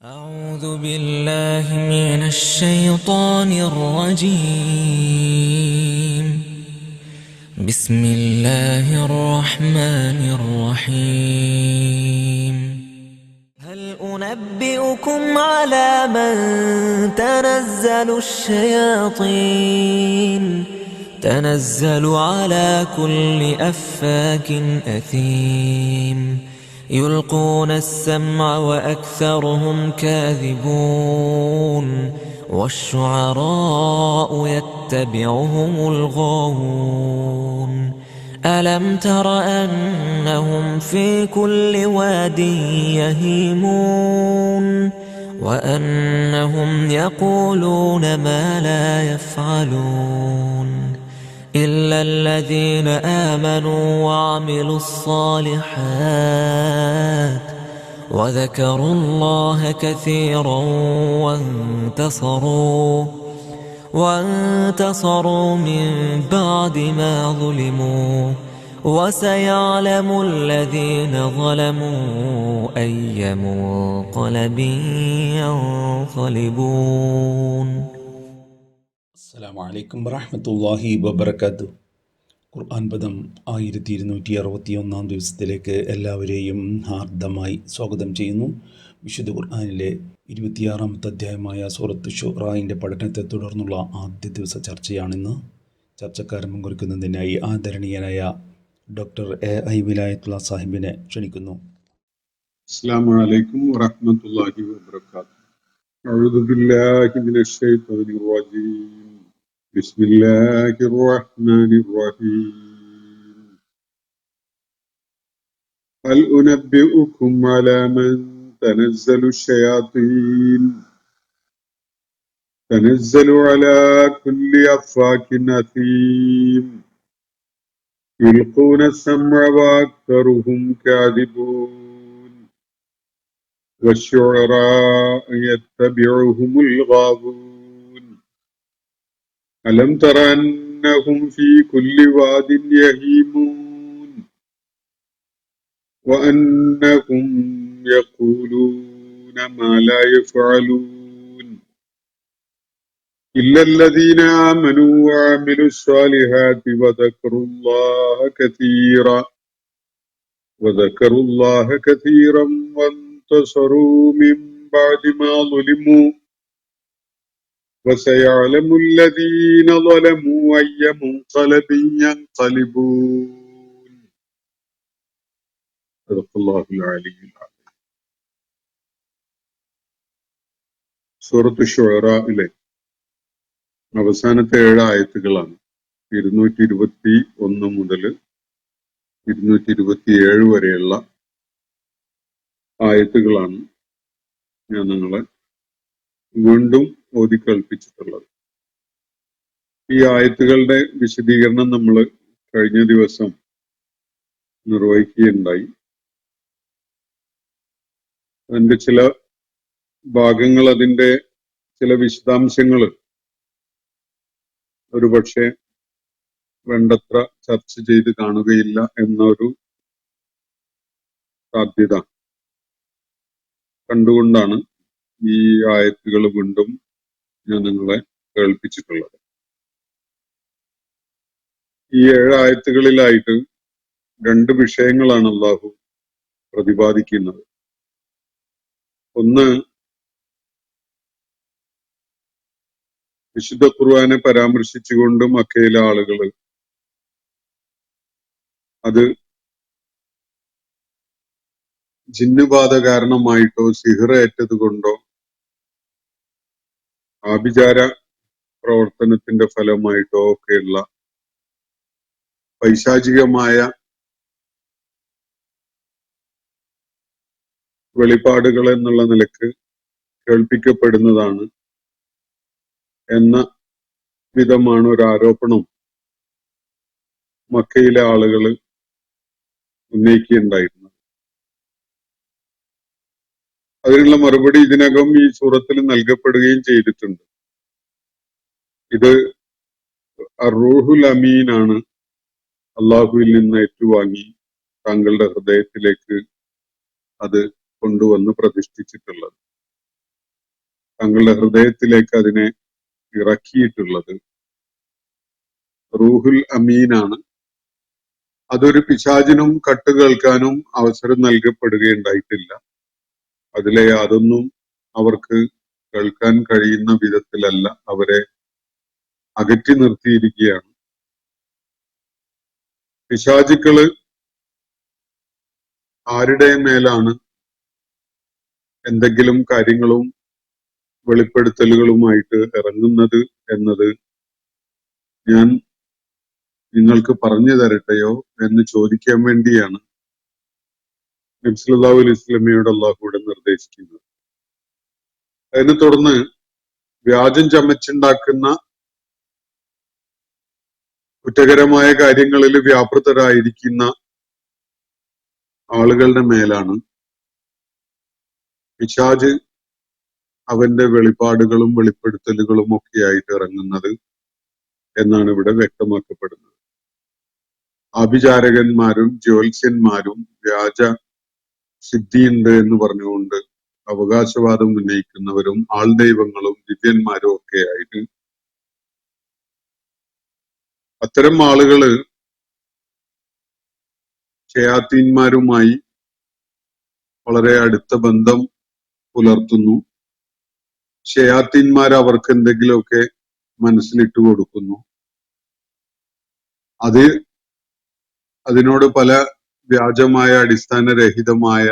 أعوذ بالله من الشيطان الرجيم. بسم الله الرحمن الرحيم. هل أنبئكم على من تنزل الشياطين تنزل على كل أفاك أثيم يلقون السمع وأكثرهم كاذبون والشعراء يتبعهم الغاوون ألم تر أنهم في كل واد يهيمون وأنهم يقولون ما لا يفعلون إلا الذين آمنوا وعملوا الصالحات وذكروا الله كثيرا وانتصروا من بعد ما ظلموا وسيعلم الذين ظلموا أي منقلب ينقلبون. അസ്സലാമു അലൈക്കും വറഹ്മത്തുള്ളാഹി വബറകാതുഹു. ഖുർആൻ പദം 1261 ദിവസത്തിലേക്ക് എല്ലാവരെയും ഹാർദമായി സ്വാഗതം ചെയ്യുന്നു. വിശുദ്ധ ഖുർആനിലെ 26-ാമത്തെ അധ്യായമായ സൂറത്ത് ശുറായിൻ്റെ പഠനത്തെ തുടർന്നുള്ള ആദ്യ ദിവസ ചർച്ചയാണിന്ന്. ചർച്ചക്കാരൻ കുറിക്കുന്നതിനായി ആദരണീയനായ ഡോക്ടർ എ വിലായത്തുള്ള സാഹിബിനെ ക്ഷണിക്കുന്നു. السلام عليكم ورحمة الله وبركاته. أعوذ بالله من الشيطان الرجيم. بسم الله الرحمن الرحيم. هل أنبئكم على من تنزل الشياطين تنزل على كل أفاك أثيم يلقون السمع وأكثرهم كاذبون والشعراء يتبعهم الغاوون ألم تر أنهم في كل واد يهيمون وأنهم يقولون ما لا يفعلون إلا الذين آمنوا وعملوا الصالحات وذكروا الله كثيرا وانتصروا من بعد ما ظلموا وسيعلم الذين ظلموا أي منقلب ينقلبون. صدق الله العلي العظيم. സൂറത്ത് ശുഅറയിലെ അവസാനത്തെ 7 ആയത്തുകളാണ് 221 മുതൽ 227 വരെയുള്ള ആയത്തുകളാണ് ഞാൻ നിങ്ങളെ വീണ്ടും ഓതി കേൾപ്പിച്ചിട്ടുള്ളത്. ഈ ആയത്തുകളുടെ വിശദീകരണം നമ്മൾ കഴിഞ്ഞ ദിവസം നിർവഹിക്കുകയുണ്ടായി. അതിന്റെ ചില ഭാഗങ്ങൾ, അതിന്റെ ചില വിശദാംശങ്ങൾ ഒരുപക്ഷെ വേണ്ടത്ര ചർച്ച ചെയ്ത് കാണുകയില്ല എന്നൊരു സാധ്യത കണ്ടുകൊണ്ടാണ് ഈ ആയത്തുകൾ വീണ്ടും ഞാൻ നിങ്ങളെ കേൾപ്പിച്ചിട്ടുള്ളത്. ഈ 7 ആയത്തുകളിലായിട്ട് 2 വിഷയങ്ങളാണ് അല്ലാഹു പ്രതിപാദിക്കുന്നത്. ഒന്ന്, വിശുദ്ധ ഖുർആനെ പരാമർശിച്ചുകൊണ്ട് മക്കയിലെ ആളുകൾ അത് ജിന്നുബാധ കാരണമായിട്ടോ സിഹ്റേറ്റത് കൊണ്ടോ ആഭിചാര പ്രവർത്തനത്തിന്റെ ഫലമായിട്ടോ ഒക്കെയുള്ള പൈശാചികമായ വെളിപാടുകൾ എന്നുള്ള നിലക്ക് കേൾപ്പിക്കപ്പെടുന്നതാണ് എന്ന വിധമാണ് ഒരു ആരോപണം മക്കയിലെ ആളുകൾ ഉന്നയിക്കുകയുണ്ടായിരുന്നത്. അതിനുള്ള മറുപടി ഇതിനകം ഈ സൂറത്തിൽ നൽകപ്പെടുകയും ചെയ്തിട്ടുണ്ട്. ഇത് റൂഹുൽ അമീനാണ് അള്ളാഹുവിൽ നിന്ന് ഏറ്റുവാങ്ങി താങ്കളുടെ ഹൃദയത്തിലേക്ക് അത് കൊണ്ടുവന്ന് പ്രതിഷ്ഠിച്ചിട്ടുള്ളത്. തങ്ങളുടെ ഹൃദയത്തിലേക്ക് അതിനെ ഇറക്കിയിട്ടുള്ളത്. റൂഹുൽ അമീനാണ്. അതൊരു പിശാചിനും കട്ടുകേൾക്കാനും അവസരം നൽകപ്പെടുകയുണ്ടായിട്ടില്ല. അതിലെ യാതൊന്നും അവർക്ക് കേൾക്കാൻ കഴിയുന്ന വിധത്തിലല്ല അവരെ അകറ്റി നിർത്തിയിരിക്കുകയാണ്. പിശാചുക്കള് ആരുടെ മേലാണ് എന്തെങ്കിലും കാര്യങ്ങളും വെളിപ്പെടുത്തലുകളുമായിട്ട് ഇറങ്ങുന്നത് എന്നത് ഞാൻ നിങ്ങൾക്ക് പറഞ്ഞു തരട്ടെയോ എന്ന് ചോദിക്കാൻ വേണ്ടിയാണ് നബി സല്ലല്ലാഹു അലൈഹി വസല്ലമയോട് അല്ലാഹു ഇവിടെ നിർദ്ദേശിക്കുന്നത്. അതിനെ തുടർന്ന് വ്യാജം ചമച്ചുണ്ടാക്കുന്ന കുറ്റകരമായ കാര്യങ്ങളിൽ വ്യാപൃതരായിരിക്കുന്ന ആളുകളുടെ മേലാണ് പിശാച് അവന്റെ വെളിപാടുകളും വെളിപ്പെടുത്തലുകളും ഒക്കെ ആയിട്ട് ഇറങ്ങുന്നത് എന്നാണ് ഇവിടെ വ്യക്തമാക്കപ്പെടുന്നത്. ആഭിചാരകന്മാരും ജ്യോത്സ്യന്മാരും വ്യാജ സിദ്ധിയുണ്ട് എന്ന് പറഞ്ഞുകൊണ്ട് അവകാശവാദം ഉന്നയിക്കുന്നവരും ആൾദൈവങ്ങളും ദിവ്യന്മാരും ഒക്കെ ആയിട്ട് അത്തരം ആളുകള് ശയാത്തീന്മാരുമായി വളരെ അടുത്ത ബന്ധം പുലർത്തുന്നു. ശയാത്തീന്മാർ അവർക്ക് എന്തെങ്കിലുമൊക്കെ മനസ്സിലിട്ട് കൊടുക്കുന്നു. അതിനോട് പല വ്യാജമായ അടിസ്ഥാനരഹിതമായ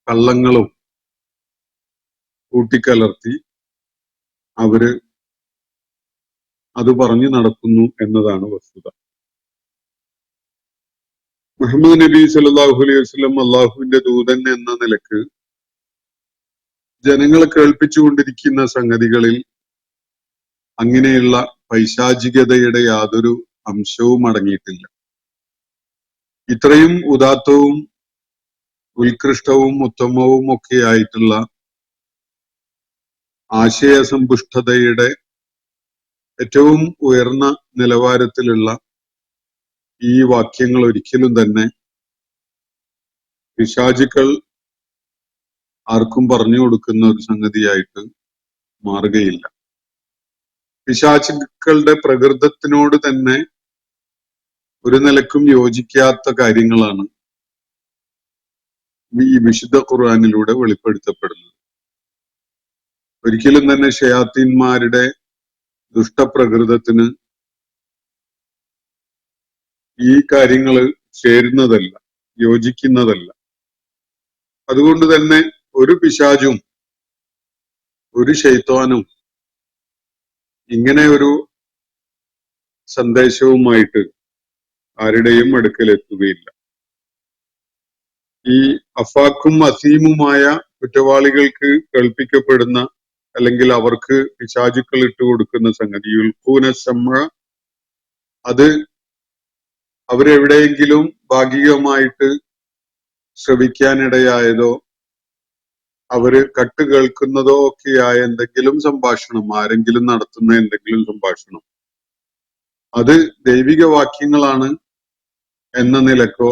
കള്ളങ്ങളും കൂട്ടിക്കലർത്തി അവര് അത് പറഞ്ഞു നടക്കുന്നു എന്നതാണ് വസ്തുത. മുഹമ്മദ് നബി സല്ലല്ലാഹു അലൈഹി വസല്ലം അള്ളാഹുവിന്റെ ദൂതൻ എന്ന നിലക്ക് ജനങ്ങളെ കേൾപ്പിച്ചുകൊണ്ടിരിക്കുന്ന സംഗതികളിൽ അങ്ങനെയുള്ള പൈശാചികതയുടെ യാതൊരു അംശവും അടങ്ങിയിട്ടില്ല. ഇത്രയും ഉദാത്തവും ഉത്കൃഷ്ടവും ഉത്തമവും ഒക്കെ ആയിട്ടുള്ള ആശയസമ്പുഷ്ടതയുടെ ഏറ്റവും ഉയർന്ന നിലവാരത്തിലുള്ള ഈ വാക്യങ്ങൾ ഒരിക്കലും തന്നെ പിശാചുക്കൾ ആർക്കും പറഞ്ഞു കൊടുക്കുന്ന ഒരു സംഗതിയായിട്ട് മാറുകയില്ല. പിശാചുക്കളുടെ പ്രകൃതത്തിനോട് തന്നെ ഒരു നിലക്കും യോജിക്കാത്ത കാര്യങ്ങളാണ് ഈ വിശുദ്ധ ഖുർആനിലൂടെ വെളിപ്പെടുത്തപ്പെടുന്നത്. ഒരിക്കലും തന്നെ ശയാത്തീന്മാരുടെ ദുഷ്ടപ്രകൃതത്തിന് ഈ കാര്യങ്ങൾ ചേരുന്നതല്ല, യോജിക്കുന്നതല്ല. അതുകൊണ്ട് തന്നെ ഒരു പിശാചും ഒരു ശൈത്വാനും ഇങ്ങനെ ഒരു സന്ദേശവുമായിട്ട് ആരുടെയും അടുക്കൽ എത്തുകയില്ല. ഈ അഫാക്കും അസീമുമായ കുറ്റവാളികൾക്ക് കേൾപ്പിക്കപ്പെടുന്ന അല്ലെങ്കിൽ അവർക്ക് പിശാചുക്കൾ ഇട്ടുകൊടുക്കുന്ന സംഗതി യുൽഖൂന സമഅ, അത് അവരെവിടെയെങ്കിലും ഭാഗികമായിട്ട് ശ്രവിക്കാനിടയായതോ അവര് കട്ട് കേൾക്കുന്നതോ ഒക്കെയായ എന്തെങ്കിലും സംഭാഷണം, ആരെങ്കിലും നടത്തുന്ന എന്തെങ്കിലും സംഭാഷണം, അത് ദൈവിക വാക്യങ്ങളാണ് എന്ന നിലക്കോ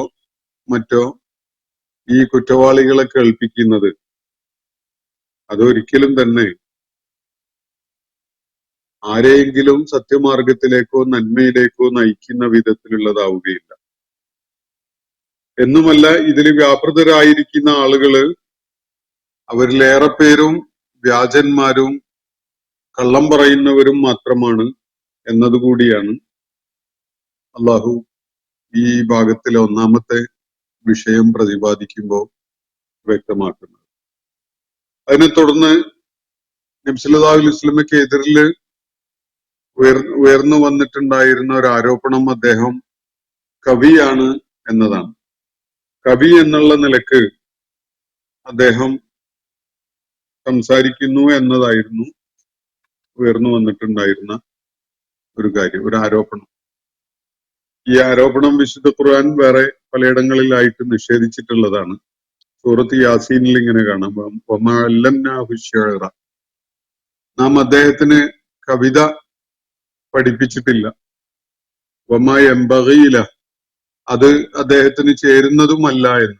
മറ്റോ ഈ കുറ്റവാളികളെ കേൾപ്പിക്കുന്നത് അതൊരിക്കലും തന്നെ ആരെയെങ്കിലും സത്യമാർഗത്തിലേക്കോ നന്മയിലേക്കോ നയിക്കുന്ന വിധത്തിലുള്ളതാവുകയില്ല. എന്നുമല്ല, ഇതിൽ വ്യാപൃതരായിരിക്കുന്ന ആളുകള് അവരിലേറെ പേരും വ്യാജന്മാരും കള്ളം പറയുന്നവരും മാത്രമാണ് എന്നതുകൂടിയാണ് അള്ളാഹു ഈ ഭാഗത്തിലെ ഒന്നാമത്തെ വിഷയം പ്രതിപാദിക്കുമ്പോൾ വ്യക്തമാക്കുന്നത്. അതിനെ തുടർന്ന് നബി സല്ലല്ലാഹു അലൈഹി വസല്ലമയ്ക്ക് എതിരില് ഉയർന്നു വന്നിട്ടുണ്ടായിരുന്ന ഒരു ആരോപണം അദ്ദേഹം കവിയാണ് എന്നതാണ്. കവി എന്നുള്ള നിലക്ക് അദ്ദേഹം സംസാരിക്കുന്നു എന്നതായിരുന്നു ഉയർന്നു വന്നിട്ടുണ്ടായിരുന്ന ഒരു കാര്യം, ഒരു ആരോപണം. ഈ ആരോപണം വിശുദ്ധ ഖുർആൻ വേറെ പലയിടങ്ങളിലായിട്ട് നിഷേധിച്ചിട്ടുള്ളതാണ്. സൂറത്ത് യാസീനിൽ ഇങ്ങനെ കാണാം, വമാ അല്ലംനാഹു ശിഅറ, നാം അദ്ദേഹത്തിന് കവിത പഠിപ്പിച്ചിട്ടില്ല. വമാ യംബഗീ ലഹു, അത് അദ്ദേഹത്തിന് ചേരുന്നതുമല്ല എന്ന്.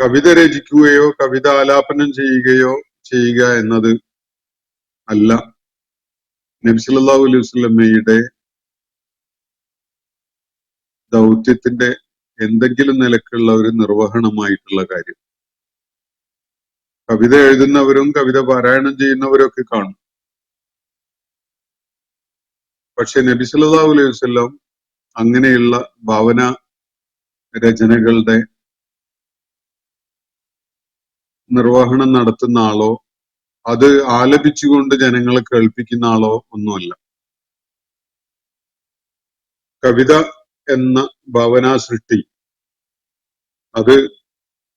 കവിത രചിക്കുകയോ കവിത ആലാപനം ചെയ്യുക എന്നത് അല്ല നബി സല്ലല്ലാഹു അലൈഹി വസല്ലമയുടെ ദൗത്യത്തിന്റെ എന്തെങ്കിലും നിലക്കുള്ള ഒരു നിർവഹണമായിട്ടുള്ള കാര്യം. കവിത എഴുതുന്നവരും കവിത പാരായണം ചെയ്യുന്നവരും ഒക്കെ കാണും. പക്ഷെ നബി സല്ലല്ലാഹു അലൈഹി വസല്ലം അങ്ങനെയുള്ള ഭാവന രചനകളുടെ നിർവഹണം നടത്തുന്ന ആളോ അത് ആലപിച്ചുകൊണ്ട് ജനങ്ങളെ കേൾപ്പിക്കുന്ന ആളോ ഒന്നുമല്ല. കവിത എന്ന ഭാവനാ സൃഷ്ടി അത്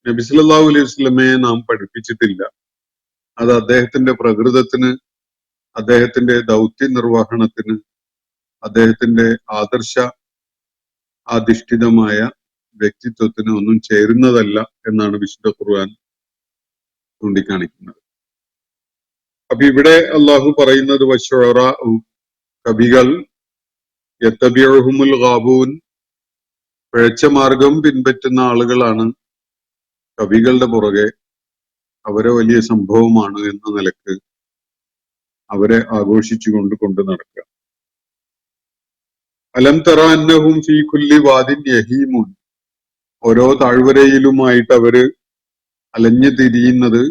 നബി സല്ലല്ലാഹു അലൈഹി വസല്ലമയെ നാം പഠിപ്പിച്ചിട്ടില്ല. അത് അദ്ദേഹത്തിന്റെ പ്രകൃതത്തിന്, അദ്ദേഹത്തിന്റെ ദൗത്യ നിർവഹണത്തിന്, അദ്ദേഹത്തിന്റെ ആദർശ അധിഷ്ഠിതമായ വ്യക്തിത്വത്തിന് ഒന്നും ചേരുന്നതല്ല എന്നാണ് വിശുദ്ധ ഖുർആൻ ചൂണ്ടിക്കാണിക്കുന്നത്. അപ്പൊ ഇവിടെ അള്ളാഹു പറയുന്നത് വശുഅറാഉ, കവികൾ, യത്തബിഉഹുമുൽ ഗാബൂൻ, പിഴച്ച മാർഗം പിൻപറ്റുന്ന ആളുകളാണ് കവികളുടെ പുറകെ, അവരെ വലിയ സംഭവമാണ് എന്ന നിലക്ക് അവരെ ആഘോഷിച്ചുകൊണ്ട് കൊണ്ടു നടക്കുക. അലം തറ അന്നഹും ഫീ കുല്ലി വാദിൻ യഹീമുൻ, ഓരോ താഴ്വരയിലുമായിട്ട് അവര് അലഞ്ഞു തിരിയുന്നത്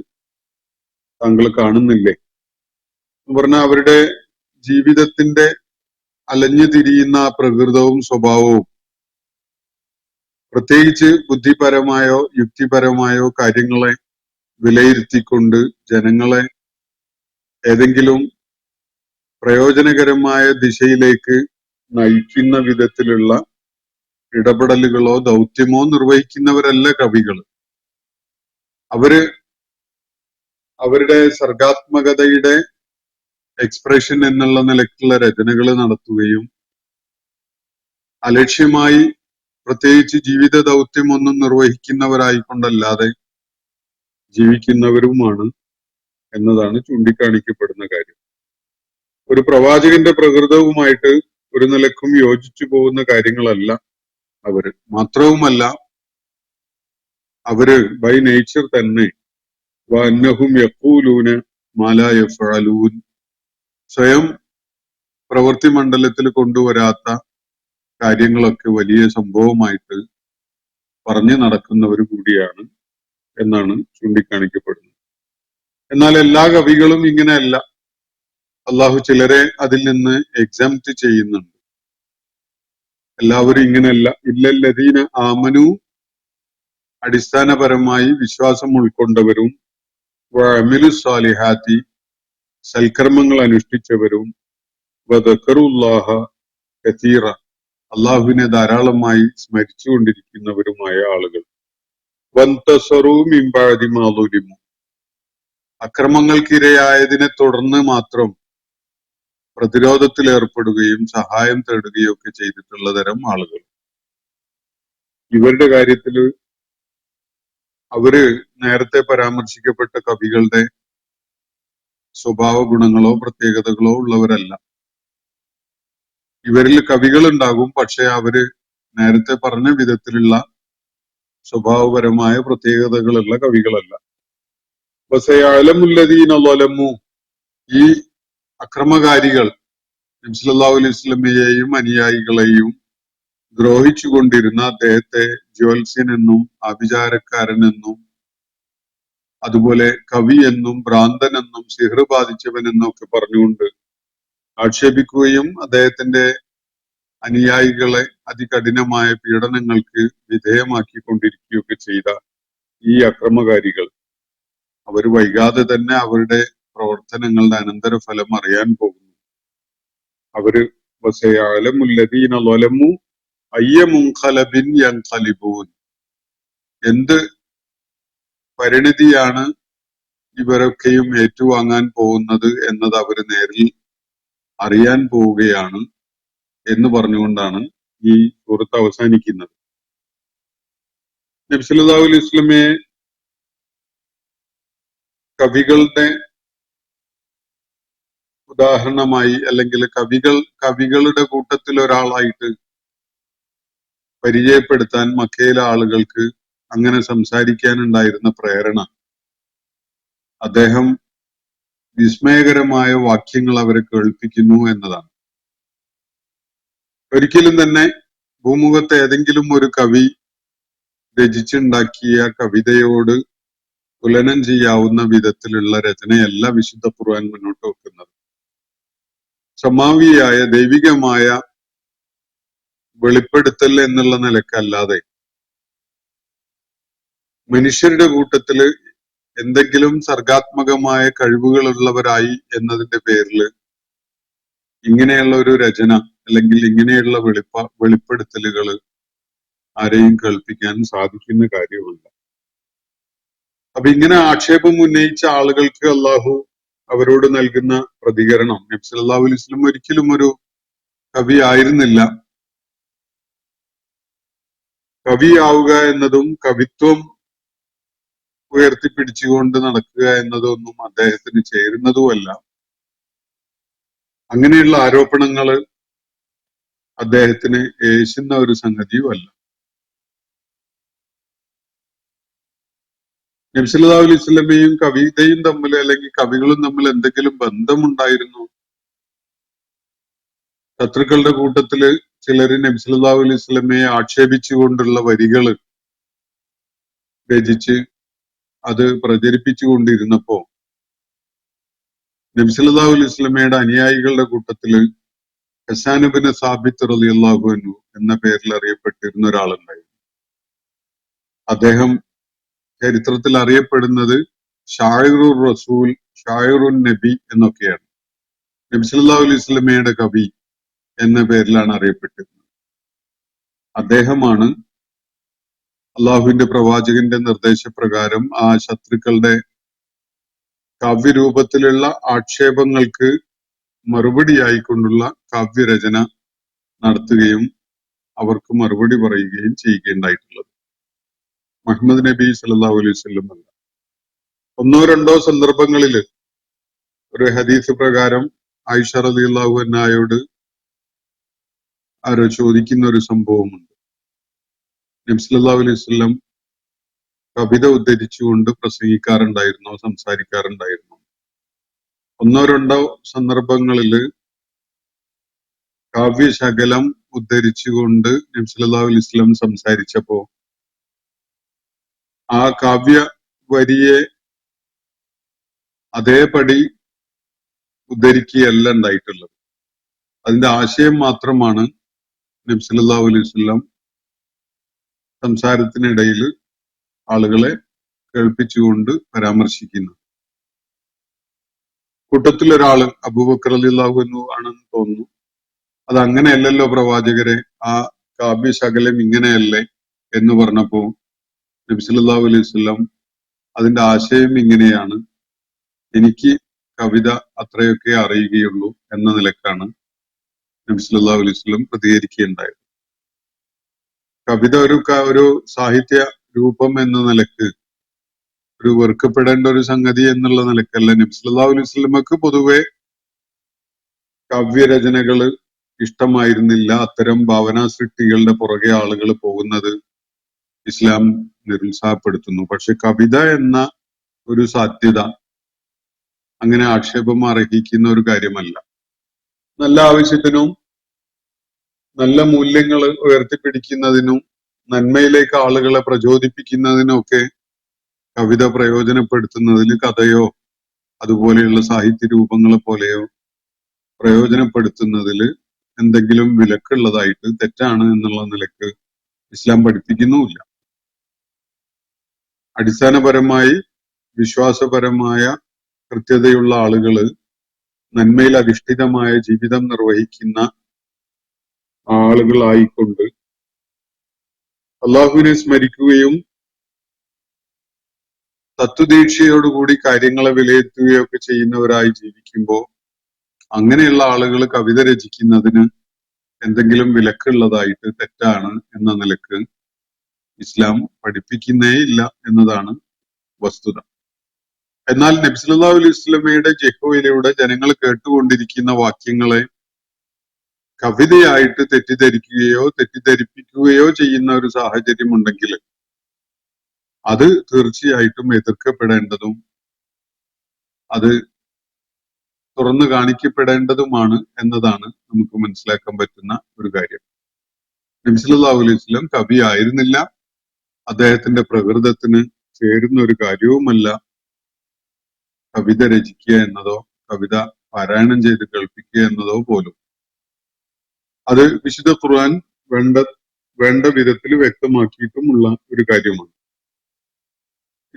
താങ്കൾ കാണുന്നില്ലേ എന്ന് പറഞ്ഞാൽ അവരുടെ ജീവിതത്തിന്റെ അലഞ്ഞു തിരിയുന്ന പ്രകൃതവും സ്വഭാവവും പ്രത്യേകിച്ച് ബുദ്ധിപരമായോ യുക്തിപരമായോ കാര്യങ്ങളെ വിലയിരുത്തിക്കൊണ്ട് ജനങ്ങളെ ഏതെങ്കിലും പ്രയോജനകരമായ ദിശയിലേക്ക് നയിക്കുന്ന വിധത്തിലുള്ള ഇടപെടലുകളോ ദൗത്യമോ നിർവഹിക്കുന്നവരല്ല കവികൾ. അവരുടെ സർഗാത്മകതയുടെ എക്സ്പ്രഷൻ എന്നുള്ള നിലക്കുള്ള രചനകൾ നടത്തുകയും അലക്ഷ്യമായി പ്രത്യേകിച്ച് ജീവിത ദൗത്യമൊന്നും നിർവഹിക്കുന്നവരായിക്കൊണ്ടല്ലാതെ ജീവിക്കുന്നവരുമാണ് എന്നതാണ് ചൂണ്ടിക്കാണിക്കപ്പെടുന്ന കാര്യം. ഒരു പ്രവാചകന്റെ പ്രകൃതവുമായിട്ട് ഒരു നിലക്കും യോജിച്ചു പോകുന്ന കാര്യങ്ങളല്ല അവര്. മാത്രവുമല്ല അവര് ബൈ നേച്ചർ തന്നെ വഅന്നഹും യഖൂലൂന മാ ലാ യഫ്അലൂൻ, സ്വയം പ്രവൃത്തി മണ്ഡലത്തിൽ കൊണ്ടുവരാത്ത കാര്യങ്ങളൊക്കെ വലിയ സംഭവമായിട്ട് പറഞ്ഞു നടക്കുന്നവർ കൂടിയാണ് എന്നാണ് ചൂണ്ടിക്കാണിക്കപ്പെടുന്നത്. എന്നാൽ എല്ലാ കവികളും ഇങ്ങനെയല്ല. അള്ളാഹു ചിലരെ അതിൽ നിന്ന് എക്സംപ്റ്റ് ചെയ്യുന്നുണ്ട്. എല്ലാവരും ഇങ്ങനെയല്ല. ഇല്ലല്ലദീന ആമനു, അടിസ്ഥാനപരമായി വിശ്വാസം ഉൾക്കൊണ്ടവരും, വഅമിലു സ്വാലിഹാത്തി, സൽക്കർമ്മങ്ങൾ അനുഷ്ഠിച്ചവരും, വദക്കറുല്ലാഹ കസീറ, അള്ളാഹുവിനെ ധാരാളമായി സ്മരിച്ചുകൊണ്ടിരിക്കുന്നവരുമായ ആളുകൾ. വന്തസറൂ മിൻ ബഅദി മാ ളുലിമു, അക്രമങ്ങൾക്കിരയായതിനെ തുടർന്ന് മാത്രം പ്രതിരോധത്തിൽ ഏർപ്പെടുകയും സഹായം തേടുകയും ഒക്കെ ചെയ്തിട്ടുള്ള തരം ആളുകൾ. ഇവരുടെ കാര്യത്തിൽ അവര് നേരത്തെ പരാമർശിക്കപ്പെട്ട കവികളുടെ സ്വഭാവ ഗുണങ്ങളോ പ്രത്യേകതകളോ ഉള്ളവരല്ല. ഇവരിൽ കവികൾ ഉണ്ടാകും, പക്ഷെ അവര് നേരത്തെ പറഞ്ഞ വിധത്തിലുള്ള സ്വഭാവപരമായ പ്രത്യേകതകളുള്ള കവികളല്ല. വസയഅലമുല്ലദീന ളലമു, ഈ അക്രമകാരികൾ നബി സല്ലല്ലാഹു അലൈഹി വസല്ലമയെയും അനുയായികളെയും ദ്രോഹിച്ചുകൊണ്ടിരുന്ന അദ്ദേഹത്തെ ജ്യോത്സ്യനെന്നും ആഭിചാരക്കാരനെന്നും അതുപോലെ കവി എന്നും ഭ്രാന്തനെന്നും സിഹ്ർ ബാധിച്ചവനെന്നും ഒക്കെ പറഞ്ഞുകൊണ്ട് ആക്ഷേപിക്കുകയും അദ്ദേഹത്തിന്റെ അനുയായികളെ അതികഠിനമായ പീഡനങ്ങൾക്ക് വിധേയമാക്കിക്കൊണ്ടിരിക്കുകയൊക്കെ ചെയ്ത ഈ അക്രമകാരികൾ അവർ വൈകാതെ തന്നെ അവരുടെ പ്രവർത്തനങ്ങളുടെ അനന്തരഫലം അറിയാൻ പോകുന്നു. അവര് വസയഅലമുല്ലദീന ളലമു അയ്യ മുൻഖലബിൻ യൻഖലിബൂൻ, എന്ത് പരിണിതിയാണ് ഇവരൊക്കെയും ഏറ്റുവാങ്ങാൻ പോകുന്നത് എന്നത് അവര് നേരിൽ അറിയാൻ പോവുകയാണ് എന്ന് പറഞ്ഞുകൊണ്ടാണ് ഈ സൂറത്ത് അവസാനിക്കുന്നത്. നബി സല്ലല്ലാഹു അലൈഹി വസല്ലമയെ കവികളുടെ ഉദാഹരണമായി അല്ലെങ്കിൽ കവികളുടെ കൂട്ടത്തിൽ ഒരാളായിട്ട് പരിചയപ്പെടുത്താൻ മക്കയിലെ ആളുകൾക്ക് അങ്ങനെ സംസാരിക്കാനുണ്ടായിരുന്ന പ്രേരണ അദ്ദേഹം വിസ്മയകരമായ വാക്യങ്ങൾ അവരെ കേൾപ്പിക്കുന്നു എന്നതാണ്. ഒരിക്കലും തന്നെ ഭൂമുഖത്തെ ഏതെങ്കിലും ഒരു കവി രചിച്ചുണ്ടാക്കിയ കവിതയോട് തുലനം ചെയ്യാവുന്ന വിധത്തിലുള്ള രചനയല്ല വിശുദ്ധ ഖുർആൻ മുന്നോട്ട് വെക്കുന്നത്. സമാവിയായ ദൈവികമായ വെളിപ്പെടുത്തൽ എന്നുള്ള നിലക്കല്ലാതെ മനുഷ്യരുടെ കൂട്ടത്തില് എന്തെങ്കിലും സർഗാത്മകമായ കഴിവുകളുള്ളവരായി എന്നതിന്റെ പേരിൽ ഇങ്ങനെയുള്ള ഒരു രചന അല്ലെങ്കിൽ ഇങ്ങനെയുള്ള വെളിപ്പെടുത്തലുകൾ ആരെയും കേൾപ്പിക്കാൻ സാധിക്കുന്ന കാര്യമല്ല. അപ്പൊ ഇങ്ങനെ ആക്ഷേപം ഉന്നയിച്ച ആളുകൾക്ക് അള്ളാഹു അവരോട് നൽകുന്ന പ്രതികരണം, നബി സല്ലല്ലാഹു അലൈഹി വസല്ലം ഒരിക്കലും ഒരു കവി ആയിരുന്നില്ല. കവിയാവുക എന്നതും കവിത്വം ഉയർത്തിപ്പിടിച്ചുകൊണ്ട് നടക്കുക എന്നതൊന്നും അദ്ദേഹത്തിന് ചേരുന്നതുമല്ല. അങ്ങനെയുള്ള ആരോപണങ്ങള് അദ്ദേഹത്തിന് ഏശുന്ന ഒരു സംഗതിയുമല്ല. നബി സല്ലല്ലാഹു അലൈഹി വസല്ലമയും കവിതയും തമ്മിൽ അല്ലെങ്കിൽ കവികളും തമ്മിൽ എന്തെങ്കിലും ബന്ധമുണ്ടായിരുന്നു? ശത്രുക്കളുടെ കൂട്ടത്തില് ചിലര് നബി സല്ലല്ലാഹു അലൈഹി വസല്ലമയെ ആക്ഷേപിച്ചുകൊണ്ടുള്ള വരികള് രചിച്ച് അത് പ്രചരിപ്പിച്ചുകൊണ്ടിരുന്നപ്പോ നബി സല്ലല്ലാഹു അലൈഹി വസല്ലമയുടെ അനുയായികളുടെ കൂട്ടത്തില് ഹസ്സാൻ ഇബ്നു സാബിത്ത് റളിയല്ലാഹു അൻഹു എന്ന പേരിൽ അറിയപ്പെട്ടിരുന്ന ഒരാളുണ്ടായിരുന്നു. അദ്ദേഹം ചരിത്രത്തിൽ അറിയപ്പെടുന്നത് ഷായിറുർ റസൂൽ, ഷായിറുൻ നബി എന്നൊക്കെയാണ്. നബി സല്ലല്ലാഹു അലൈഹി വസല്ലമയുടെ കവി എന്ന പേരിലാണ് അറിയപ്പെട്ടിരുന്നത്. അദ്ദേഹമാണ് അള്ളാഹുവിന്റെ പ്രവാചകന്റെ നിർദ്ദേശപ്രകാരം ആ ശത്രുക്കളുടെ കാവ്യരൂപത്തിലുള്ള ആക്ഷേപങ്ങൾക്ക് മറുപടിയായിക്കൊണ്ടുള്ള കാവ്യരചന നടത്തുകയും അവർക്ക് മറുപടി പറയുകയും ചെയ്യുകയുണ്ടായിട്ടുള്ളത്. മുഹമ്മദ് നബി സല്ലല്ലാഹു അലൈഹി വസല്ലം അല്ല. ഒന്നോ രണ്ടോ സന്ദർഭങ്ങളിൽ ഒരു ഹദീസ് പ്രകാരം ആയിഷ റളിയല്ലാഹു അൻഹയോട് ആരോ ചോദിക്കുന്ന ഒരു സംഭവമുണ്ട്. നബി സല്ലല്ലാഹു അലൈഹി വസല്ലം കവിത ഉദ്ധരിച്ചുകൊണ്ട് പ്രസംഗിക്കാറുണ്ടായിരുന്നോ, സംസാരിക്കാറുണ്ടായിരുന്നോ? ഒന്നോ രണ്ടോ സന്ദർഭങ്ങളിൽ കാവ്യശകലം ഉദ്ധരിച്ചുകൊണ്ട് നബി സല്ലല്ലാഹു അലൈഹി വസല്ലം സംസാരിച്ചപ്പോ ആ കാവ്യ വരിയെ അതേപടി ഉദ്ധരിക്കുകയല്ല ഉണ്ടായിട്ടുള്ളത്. അതിന്റെ ആശയം മാത്രമാണ് നബി സല്ലല്ലാഹു അലൈഹി വസല്ലം സംസാരത്തിനിടയിൽ ആളുകളെ കേൾപ്പിച്ചുകൊണ്ട് പരാമർശിക്കുന്നത്. കൂട്ടത്തിലൊരാള് അബൂബക്കർ റളിയല്ലാഹു അൻഹു ആണെന്ന് തോന്നുന്നു. അത് അങ്ങനെയല്ലല്ലോ പ്രവാചകരെ, ആ കാവ്യശകലം ഇങ്ങനെയല്ലേ എന്ന് പറഞ്ഞപ്പോ നബി സല്ലല്ലാഹു അലൈഹി വസല്ലം അതിന്റെ ആശയം ഇങ്ങനെയാണ്, എനിക്ക് കവിത അത്രയൊക്കെ അറിയുകയുള്ളൂ എന്ന നിലക്കാണ് നബി സല്ലല്ലാഹു അലൈഹി വസല്ലം പ്രതികരിക്കുകയുണ്ടായത്. കവിത ഒരു സാഹിത്യ രൂപം എന്ന നിലക്ക് ഒരു വെറുക്കപ്പെടേണ്ട ഒരു സംഗതി എന്നുള്ള നിലക്കല്ല. നബി സല്ലല്ലാഹു അലൈഹി വസല്ലമക്ക് പൊതുവെ കാവ്യരചനകള് ഇഷ്ടമായിരുന്നില്ല. അത്തരം ഭാവനാ സൃഷ്ടികളുടെ പുറകെ ആളുകൾ പോകുന്നത് ഇസ്ലാം നിരുത്സാഹപ്പെടുത്തുന്നു. പക്ഷെ കവിത എന്ന ഒരു സാധ്യത അങ്ങനെ ആക്ഷേപം അർഹിക്കുന്ന ഒരു കാര്യമല്ല. നല്ല ആവശ്യത്തിനും നല്ല മൂല്യങ്ങൾ ഉയർത്തിപ്പിടിക്കുന്നതിനും നന്മയിലേക്ക് ആളുകളെ പ്രചോദിപ്പിക്കുന്നതിനും ഒക്കെ കവിത പ്രയോജനപ്പെടുത്തുന്നതിൽ കഥയോ അതുപോലെയുള്ള സാഹിത്യ രൂപങ്ങളെ പോലെയോ പ്രയോജനപ്പെടുത്തുന്നതിൽ എന്തെങ്കിലും വിലക്കുള്ളതായിട്ട് തെറ്റാണ് എന്നുള്ള നിലക്ക് ഇസ്ലാം പഠിപ്പിക്കുന്നുമില്ല. അടിസ്ഥാനപരമായി വിശ്വാസപരമായ കൃത്യതയുള്ള ആളുകള് നന്മയിൽ അധിഷ്ഠിതമായ ജീവിതം നിർവഹിക്കുന്ന ആളുകളായിക്കൊണ്ട് അള്ളാഹുവിനെ സ്മരിക്കുകയും തത്വദീക്ഷയോടുകൂടി കാര്യങ്ങളെ വിലയിരുത്തുകയൊക്കെ ചെയ്യുന്നവരായി ജീവിക്കുമ്പോൾ അങ്ങനെയുള്ള ആളുകൾ കവിത രചിക്കുന്നതിന് എന്തെങ്കിലും വിലക്കുള്ളതായിട്ട് തെറ്റാണ് എന്ന നിലക്ക് ഇസ്ലാം പഠിപ്പിക്കുന്നേ ഇല്ല എന്നതാണ് വസ്തുത. എന്നാൽ നബി സല്ലല്ലാഹു അലൈഹി വസല്ലമയുടെ ജഹ്വയിലൂടെ ജനങ്ങൾ കേട്ടുകൊണ്ടിരിക്കുന്ന വാക്യങ്ങളെ കവിതയായിട്ട് തെറ്റിദ്ധരിക്കുകയോ തെറ്റിദ്ധരിപ്പിക്കുകയോ ചെയ്യുന്ന ഒരു സാഹചര്യം ഉണ്ടെങ്കിൽ അത് തീർച്ചയായിട്ടും എതിർക്കപ്പെടേണ്ടതും അത് തുറന്നു കാണിക്കപ്പെടേണ്ടതുമാണ് എന്നതാണ് നമുക്ക് മനസ്സിലാക്കാൻ പറ്റുന്ന ഒരു കാര്യം. നബി സല്ലല്ലാഹു അലൈഹി വസല്ലം കവി ആയിരുന്നില്ല. അദ്ദേഹത്തിന്റെ പ്രകൃതത്തിന് ചേരുന്ന ഒരു കാര്യവുമല്ല കവിത രചിക്കുക എന്നതോ കവിത പാരായണം ചെയ്ത് കേൾപ്പിക്കുക എന്നതോ പോലും. അത് വിശുദ്ധ ഖുർആൻ വേണ്ട വിധത്തിൽ വ്യക്തമാക്കിയിട്ടുമുള്ള ഒരു കാര്യമാണ്.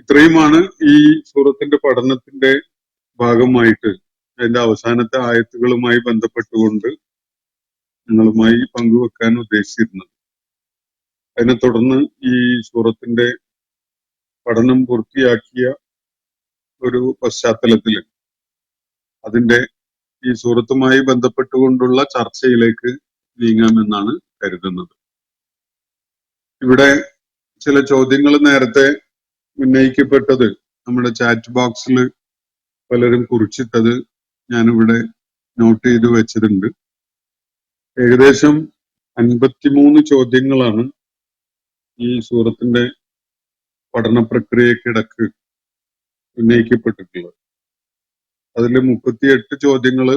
ഇത്രയുമാണ് ഈ സൂറത്തിന്റെ പഠനത്തിന്റെ ഭാഗമായിട്ട് അതിന്റെ അവസാനത്തെ ആയത്തുകളുമായി ബന്ധപ്പെട്ടുകൊണ്ട് നിങ്ങളുമായി പങ്കുവെക്കാൻ ഉദ്ദേശിച്ചിരുന്നത്. അതിനെ തുടർന്ന് ഈ സൂറത്തിന്റെ പഠനം പൂർത്തിയാക്കിയ ഒരു പശ്ചാത്തലത്തിൽ അതിന്റെ ഈ സൂറത്തുമായി ബന്ധപ്പെട്ടുകൊണ്ടുള്ള ചർച്ചയിലേക്ക് നീങ്ങാമെന്നാണ് കരുതുന്നത്. ഇവിടെ ചില ചോദ്യങ്ങൾ നേരത്തെ ഉന്നയിക്കപ്പെട്ടത് നമ്മുടെ ചാറ്റ് ബോക്സിൽ പലരും കുറിച്ചിട്ടത് ഞാനിവിടെ നോട്ട് ചെയ്ത് വെച്ചിട്ടുണ്ട്. ഏകദേശം 53 ചോദ്യങ്ങളാണ് ഈ സൂറത്തിന്റെ പഠന പ്രക്രിയക്കിടക്ക് ഉന്നയിക്കപ്പെട്ടിട്ടുള്ളത്. അതിൽ 38 ചോദ്യങ്ങൾ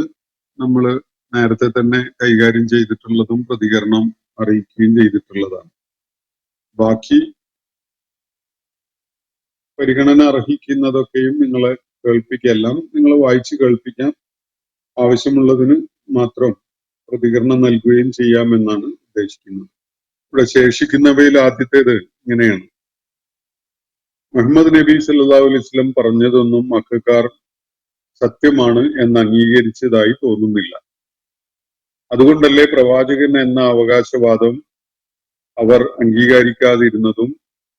നമ്മൾ നേരത്തെ തന്നെ കൈകാര്യം ചെയ്തിട്ടുള്ളതും പ്രതികരണം അറിയിക്കുകയും ചെയ്തിട്ടുള്ളതാണ്. ബാക്കി പരിഗണന അർഹിക്കുന്നതൊക്കെയും നിങ്ങളെ കേൾപ്പിക്കുക, എല്ലാം നിങ്ങളെ വായിച്ച് കേൾപ്പിക്കാം, ആവശ്യമുള്ളതിന് മാത്രം പ്രതികരണം നൽകുകയും ചെയ്യാമെന്നാണ് ഉദ്ദേശിക്കുന്നത്. ഇവിടെ ശേഷിക്കുന്നവയിൽ ആദ്യത്തേത് ഇങ്ങനെയാണ്: മുഹമ്മദ് നബി സല്ലല്ലാഹു അലൈഹി വസല്ലം പറഞ്ഞതൊന്നും മക്കക്കാർ സത്യമാണ് എന്ന് അംഗീകരിച്ചതായി തോന്നുന്നില്ല. അതുകൊണ്ടല്ലേ പ്രവാചകൻ എന്ന അവകാശവാദം അവർ അംഗീകരിക്കാതിരുന്നതും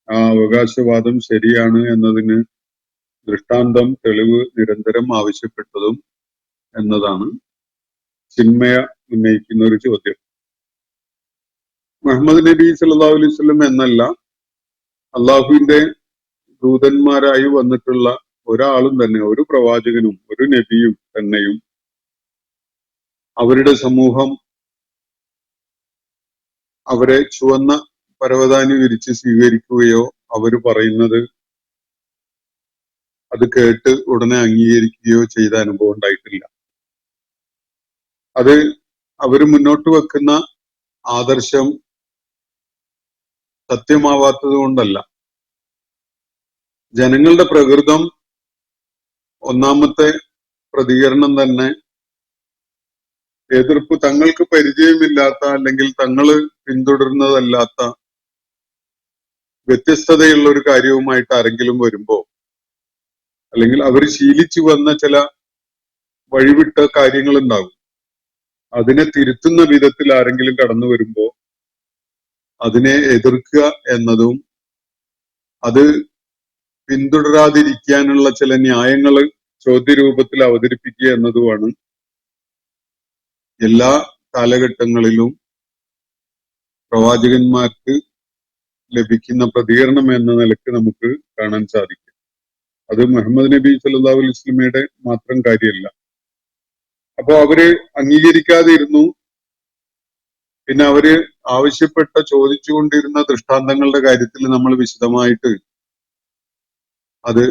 ആ അവകാശവാദം ശരിയാണ് എന്നതിന് ദൃഷ്ടാന്തം, തെളിവ് നിരന്തരം ആവശ്യപ്പെട്ടതും എന്നതാണ് ചിന്മയ ഉന്നയിക്കുന്ന ഒരു ചോദ്യം. മുഹമ്മദ് നബി സല്ലല്ലാഹു അലൈഹി വസല്ലം എന്നല്ല, അള്ളാഹുവിന്റെ ദൂതന്മാരായി വന്നിട്ടുള്ള ഒരാളും തന്നെ, ഒരു പ്രവാചകനും ഒരു നബിയും തന്നെയും അവരുടെ സമൂഹം അവരെ ചുവന്ന പരവതാനി വിരിച്ച് സ്വീകരിക്കുകയോ അവർ പറയുന്നത് അത് കേട്ട് ഉടനെ അംഗീകരിക്കുകയോ ചെയ്ത അനുഭവം ഉണ്ടായിട്ടില്ല. അത് അവർ മുന്നോട്ട് വെക്കുന്ന ആദർശം സത്യമാവാത്തത് കൊണ്ടല്ല. ജനങ്ങളുടെ പ്രകൃതം ഒന്നാമത്തെ പ്രതികരണം തന്നെ എതിർപ്പ്, തങ്ങൾക്ക് പരിചയമില്ലാത്ത അല്ലെങ്കിൽ തങ്ങള് പിന്തുടരുന്നതല്ലാത്ത വ്യത്യസ്തതയുള്ള ഒരു കാര്യവുമായിട്ട് ആരെങ്കിലും വരുമ്പോ, അല്ലെങ്കിൽ അവർ ശീലിച്ചു വന്ന ചില വഴിവിട്ട കാര്യങ്ങൾ ഉണ്ടാകും, അതിനെ തിരുത്തുന്ന വിധത്തിൽ ആരെങ്കിലും കടന്നു വരുമ്പോ അതിനെ എതിർക്കുക എന്നതും അത് പിന്തുടരാതിരിക്കാനുള്ള ചില ന്യായങ്ങൾ ചോദ്യരൂപത്തിൽ അവതരിപ്പിക്കുക എന്നതുമാണ് എല്ലാ കാലഘട്ടങ്ങളിലും പ്രവാചകന്മാർക്ക് ലഭിക്കുന്ന പ്രതികരണം എന്ന നിലക്ക് നമുക്ക് കാണാൻ സാധിക്കും. അത് മുഹമ്മദ് നബി സല്ലല്ലാഹു അലൈഹി വസല്ലമയുടെ മാത്രം കാര്യമല്ല. അപ്പോ അവര് അംഗീകരിക്കാതെ ഇരുന്നു. പിന്നെ അവര് ആവശ്യപ്പെട്ട ചോദിച്ചുകൊണ്ടിരുന്ന ദൃഷ്ടാന്തങ്ങളുടെ കാര്യത്തിൽ നമ്മൾ വിശദമായിട്ട് അത്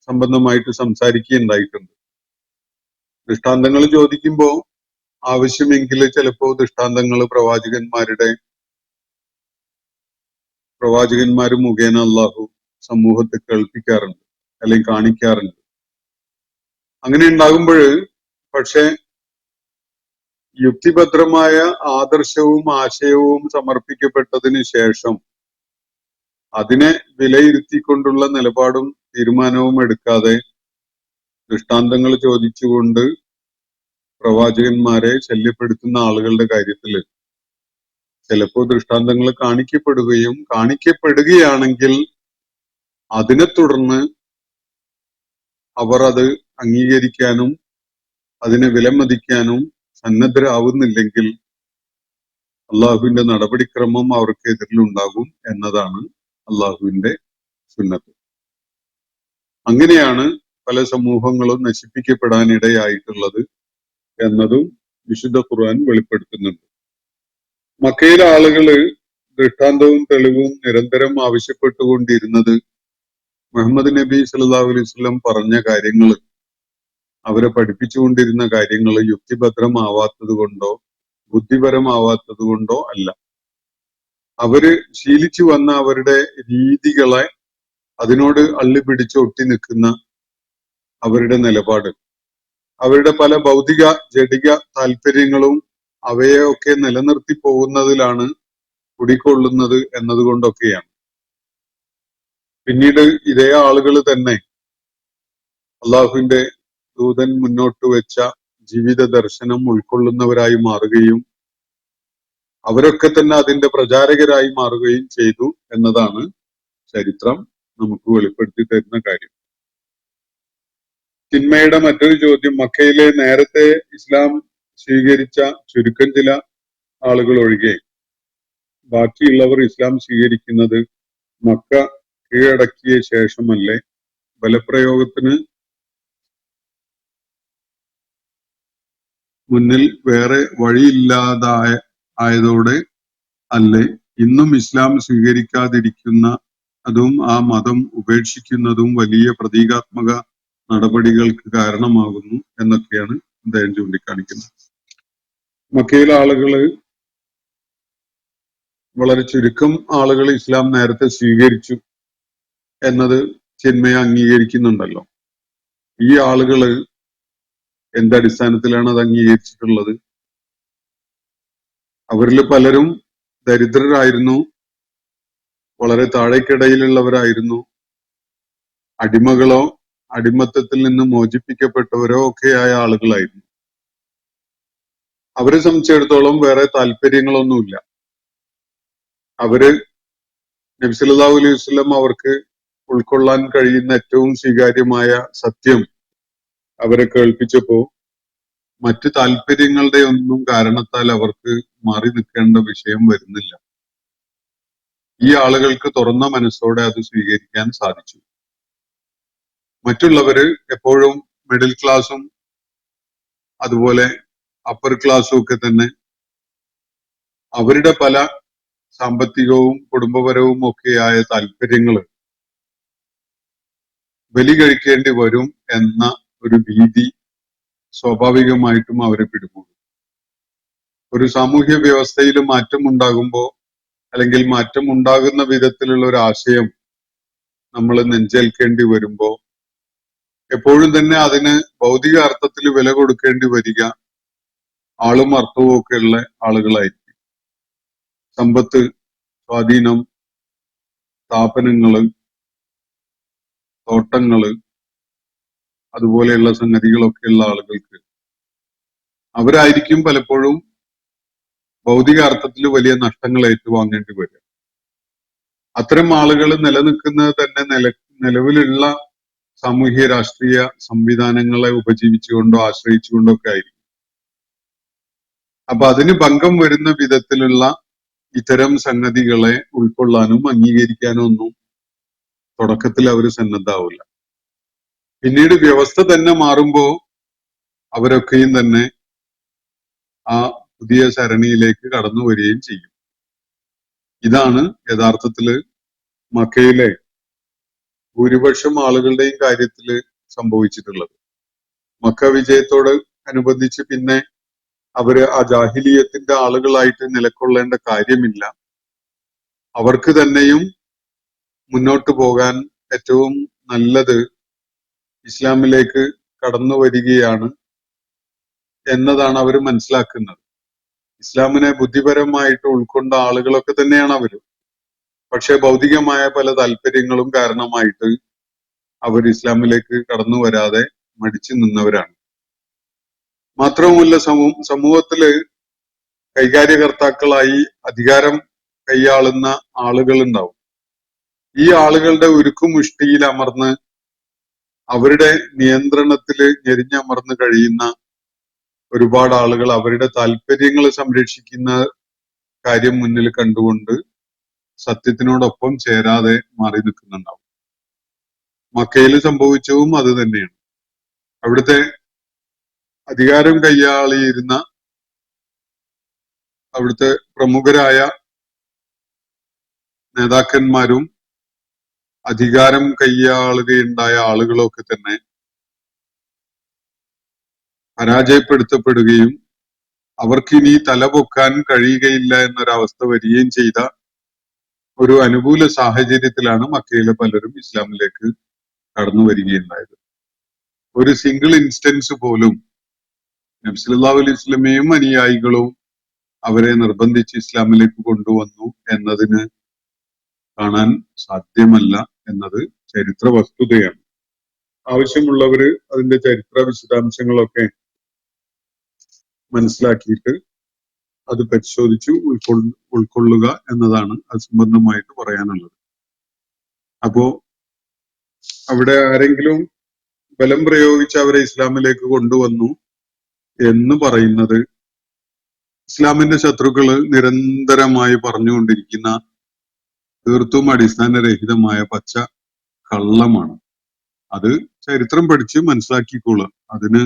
സംബന്ധമായിട്ട് സംസാരിക്കുകയുണ്ടായിട്ടുണ്ട്. ദൃഷ്ടാന്തങ്ങൾ ചോദിക്കുമ്പോ ആവശ്യമെങ്കിൽ ചിലപ്പോ ദൃഷ്ടാന്തങ്ങൾ പ്രവാചകന്മാര് മുഖേന അള്ളാഹു സമൂഹത്തെ കേൾപ്പിക്കാറുണ്ട് അല്ലെങ്കിൽ കാണിക്കാറുണ്ട്. അങ്ങനെ ഉണ്ടാകുമ്പോൾ പക്ഷെ യുക്തിഭദ്രമായ ആദർശവും ആശയവും സമർപ്പിക്കപ്പെട്ടതിന് ശേഷം അതിനെ വിലയിരുത്തിക്കൊണ്ടുള്ള നിലപാടും തീരുമാനവും എടുക്കാതെ ദൃഷ്ടാന്തങ്ങൾ ചോദിച്ചുകൊണ്ട് പ്രവാചകന്മാരെ ശല്യപ്പെടുത്തുന്ന ആളുകളുടെ കാര്യത്തിൽ ചിലപ്പോൾ ദൃഷ്ടാന്തങ്ങൾ കാണിക്കപ്പെടുകയാണെങ്കിൽ അതിനെ തുടർന്ന് അവർ അത് അംഗീകരിക്കാനും അതിനെ വിലമതിക്കാനും സന്നദ്ധരാവുന്നില്ലെങ്കിൽ അള്ളാഹുവിന്റെ നടപടിക്രമം അവർക്കെതിരിലുണ്ടാകും എന്നതാണ് അള്ളാഹുവിന്റെ സുന്നത്ത്. അങ്ങനെയാണ് പല സമൂഹങ്ങളും നശിപ്പിക്കപ്പെടാനിടയായിട്ടുള്ളത് എന്നതും വിശുദ്ധ ഖുർആൻ വെളിപ്പെടുത്തുന്നുണ്ട്. മക്കയിലെ ആളുകള് ദൃഷ്ടാന്തവും തെളിവും നിരന്തരം ആവശ്യപ്പെട്ടുകൊണ്ടിരുന്നത് മുഹമ്മദ് നബി സല്ലല്ലാഹു അലൈഹി വസല്ലം പറഞ്ഞ കാര്യങ്ങൾ, അവരെ പഠിപ്പിച്ചുകൊണ്ടിരുന്ന കാര്യങ്ങൾ യുക്തിഭദ്രമാവാത്തത് കൊണ്ടോ ബുദ്ധിപരമാവാത്തത് കൊണ്ടോ അല്ല. അവര് ശീലിച്ചു വന്ന അവരുടെ രീതികളെ, അതിനോട് അള്ളിപ്പിടിച്ച് ഒട്ടി നിൽക്കുന്ന അവരുടെ നിലപാട്, അവരുടെ പല ഭൗതിക ജഡിക താല്പര്യങ്ങളും അവയൊക്കെ നിലനിർത്തി പോകുന്നതിലാണ് കുടികൊള്ളുന്നത് എന്നതുകൊണ്ടൊക്കെയാണ്. പിന്നീട് ഇതേ ആളുകൾ തന്നെ അള്ളാഹുവിന്റെ ദൂതൻ മുന്നോട്ട് വെച്ച ജീവിത ദർശനം ഉൾക്കൊള്ളുന്നവരായി മാറുകയും അവരൊക്കെ തന്നെ അതിന്റെ പ്രചാരകരായി മാറുകയും ചെയ്തു എന്നതാണ് ചരിത്രം നമുക്ക് വെളിപ്പെടുത്തി തരുന്ന കാര്യം. തിന്മയുടെ മറ്റൊരു ചോദ്യം, മക്കയിലെ നേരത്തെ ഇസ്ലാം സ്വീകരിച്ച ചുരുക്കം ചില ആളുകൾ ഒഴികെ ബാക്കിയുള്ളവർ ഇസ്ലാം സ്വീകരിക്കുന്നത് മക്ക കീഴടക്കിയ ശേഷമല്ലേ? ബലപ്രയോഗത്തിന് മുന്നിൽ വേറെ ആയതോടെ അല്ലേ ഇന്നും ഇസ്ലാം സ്വീകരിക്കാതിരിക്കുന്ന അതും ആ മതം ഉപേക്ഷിക്കുന്നതും വലിയ പ്രതീകാത്മക നടപടികൾക്ക് കാരണമാകുന്നു എന്നൊക്കെയാണ് അദ്ദേഹം ചൂണ്ടിക്കാണിക്കുന്നത്. മക്കയിലെ ആളുകള്, വളരെ ചുരുക്കം ആളുകൾ ഇസ്ലാം നേരത്തെ സ്വീകരിച്ചു എന്നത് ചിന്മയെ അംഗീകരിക്കുന്നുണ്ടല്ലോ. ഈ ആളുകള് എന്തടിസ്ഥാനത്തിലാണ് അത് അംഗീകരിച്ചിട്ടുള്ളത്? അവരിൽ പലരും ദരിദ്രരായിരുന്നു, വളരെ താഴേക്കിടയിലുള്ളവരായിരുന്നു, അടിമകളോ അടിമത്തത്തിൽ നിന്ന് മോചിപ്പിക്കപ്പെട്ടവരോ ഒക്കെയായ ആളുകളായിരുന്നു. അവരെ സംബന്ധിച്ചിടത്തോളം വേറെ താല്പര്യങ്ങളൊന്നുമില്ല. അവര് നബി സല്ലല്ലാഹു അലൈഹി വസല്ലം അവർക്ക് ഉൾക്കൊള്ളാൻ കഴിയുന്ന ഏറ്റവും സ്വീകാര്യമായ സത്യം അവരെ കേൾപ്പിച്ചപ്പോ മറ്റ് താല്പര്യങ്ങളുടെ ഒന്നും കാരണത്താൽ അവർക്ക് മാറി നിൽക്കേണ്ട വിഷയം വരുന്നില്ല. ഈ ആളുകൾക്ക് തുറന്ന മനസ്സോടെ അത് സ്വീകരിക്കാൻ സാധിച്ചു. മറ്റുള്ളവര് എപ്പോഴും മിഡിൽ ക്ലാസ്സും അതുപോലെ അപ്പർ ക്ലാസ്സും ഒക്കെ തന്നെ അവരുടെ പല സാമ്പത്തികവും കുടുംബപരവും ഒക്കെയായ താല്പര്യങ്ങൾ ബലി കഴിക്കേണ്ടി വരും എന്ന ഒരു ഭീതി സ്വാഭാവികമായിട്ടും അവരെ പിടികൂടും. ഒരു സാമൂഹ്യ വ്യവസ്ഥയിൽ മാറ്റം ഉണ്ടാകുമ്പോൾ, അല്ലെങ്കിൽ മാറ്റം ഉണ്ടാകുന്ന വിധത്തിലുള്ള ഒരു ആശയം നമ്മൾ നെഞ്ചേൽക്കേണ്ടി വരുമ്പോ എപ്പോഴും തന്നെ അതിന് ഭൗതിക അർത്ഥത്തിൽ വില കൊടുക്കേണ്ടി വരിക ആളും അർത്ഥവും ഒക്കെ ഉള്ള ആളുകളായിരിക്കും. സമ്പത്ത്, സ്വാധീനം, സ്ഥാപനങ്ങള്, തോട്ടങ്ങള്, അതുപോലെയുള്ള സംഗതികളൊക്കെയുള്ള ആളുകൾക്ക് അവരായിരിക്കും പലപ്പോഴും ഭൗതിക അർത്ഥത്തിൽ വലിയ നഷ്ടങ്ങൾ ഏറ്റുവാങ്ങേണ്ടി വരിക. അത്തരം ആളുകൾ നിലനിൽക്കുന്നത് തന്നെ നിലവിലുള്ള സാമൂഹ്യ രാഷ്ട്രീയ സംവിധാനങ്ങളെ ഉപജീവിച്ചുകൊണ്ടോ ആശ്രയിച്ചുകൊണ്ടോ ഒക്കെ ആയിരിക്കും. അപ്പൊ അതിന് ഭംഗം വരുന്ന വിധത്തിലുള്ള ഇത്തരം സംഗതികളെ ഉൾക്കൊള്ളാനും അംഗീകരിക്കാനും ഒന്നും തുടക്കത്തിൽ അവർ സന്നദ്ധാവില്ല. പിന്നീട് വ്യവസ്ഥ തന്നെ മാറുമ്പോ അവരൊക്കെയും തന്നെ ആ പുതിയ സരണിയിലേക്ക് കടന്നു വരികയും ചെയ്യും. ഇതാണ് യഥാർത്ഥത്തില് മക്കയിലെ ഭൂരിപക്ഷം ആളുകളുടെയും കാര്യത്തില് സംഭവിച്ചിട്ടുള്ളത്. മക്ക വിജയത്തോട് അനുബന്ധിച്ച് പിന്നെ അവര് ആ ജാഹിലിയത്തിന്റെ ആളുകളായിട്ട് നിലകൊള്ളേണ്ട കാര്യമില്ല. അവർക്ക് തന്നെയും മുന്നോട്ട് പോകാൻ ഏറ്റവും നല്ലത് ഇസ്ലാമിലേക്ക് കടന്നു വരികയാണ് എന്നതാണ് അവർ മനസ്സിലാക്കുന്നത്. ഇസ്ലാമിനെ ബുദ്ധിപരമായിട്ട് ഉൾക്കൊണ്ട ആളുകളൊക്കെ തന്നെയാണ് അവര്. പക്ഷെ ഭൗതികമായ പല താല്പര്യങ്ങളും കാരണമായിട്ട് അവർ ഇസ്ലാമിലേക്ക് കടന്നു വരാതെ മടിച്ചു നിന്നവരാണ്. മാത്രവുമല്ല, സമൂഹത്തില് കൈകാര്യകർത്താക്കളായി അധികാരം കൈയാളുന്ന ആളുകൾ ഉണ്ടാവും. ഈ ആളുകളുടെ ഉരുക്കുമുഷ്ടിയിൽ അമർന്ന് അവരുടെ നിയന്ത്രണത്തില് ഞെരിഞ്ഞമർന്ന് കഴിയുന്ന ഒരുപാട് ആളുകൾ അവരുടെ താല്പര്യങ്ങൾ സംരക്ഷിക്കുന്ന കാര്യം മുന്നിൽ കണ്ടുകൊണ്ട് സത്യത്തിനോടൊപ്പം ചേരാതെ മാറി നിൽക്കുന്നുണ്ടാവും. മക്കയിൽ സംഭവിച്ചതും അത് തന്നെയാണ്. അവിടുത്തെ അധികാരം കൈയാളിയിരുന്ന അവിടുത്തെ പ്രമുഖരായ നേതാക്കന്മാരും അധികാരം കൈയാളുകയുണ്ടായ ആളുകളൊക്കെ തന്നെ പരാജയപ്പെടുത്തപ്പെടുകയും അവർക്കിനി തലപൊക്കാൻ കഴിയുകയില്ല എന്നൊരവസ്ഥ വരികയും ചെയ്ത ഒരു അനുകൂല സാഹചര്യത്തിലാണ് മക്കയിലെ പലരും ഇസ്ലാമിലേക്ക് കടന്നു വരികയുണ്ടായത്. ഒരു സിംഗിൾ ഇൻസ്റ്റൻസ് പോലും നബി സല്ലല്ലാഹു അലൈഹി വസല്ലമയും അനുയായികളും അവരെ നിർബന്ധിച്ച് ഇസ്ലാമിലേക്ക് കൊണ്ടുവന്നു എന്നതിന് കാണാൻ സാധ്യമല്ല എന്നത് ചരിത്ര വസ്തുതയാണ്. ആവശ്യമുള്ളവര് അതിന്റെ ചരിത്ര വിശദാംശങ്ങളൊക്കെ മനസ്സിലാക്കിയിട്ട് അത് പരിശോധിച്ച് ഉൾക്കൊള്ളുക എന്നതാണ് അത് സംബന്ധമായിട്ട് പറയാനുള്ളത്. അപ്പോ അവിടെ ആരെങ്കിലും ബലം പ്രയോഗിച്ച് അവരെ ഇസ്ലാമിലേക്ക് കൊണ്ടുവന്നു എന്ന് പറയുന്നത് ഇസ്ലാമിന്റെ ശത്രുക്കള് നിരന്തരമായി പറഞ്ഞുകൊണ്ടിരിക്കുന്ന തീർത്തും അടിസ്ഥാനരഹിതമായ പച്ച കള്ളമാണ്. അത് ചരിത്രം പഠിച്ച് മനസ്സിലാക്കിക്കോളുക. അതിന്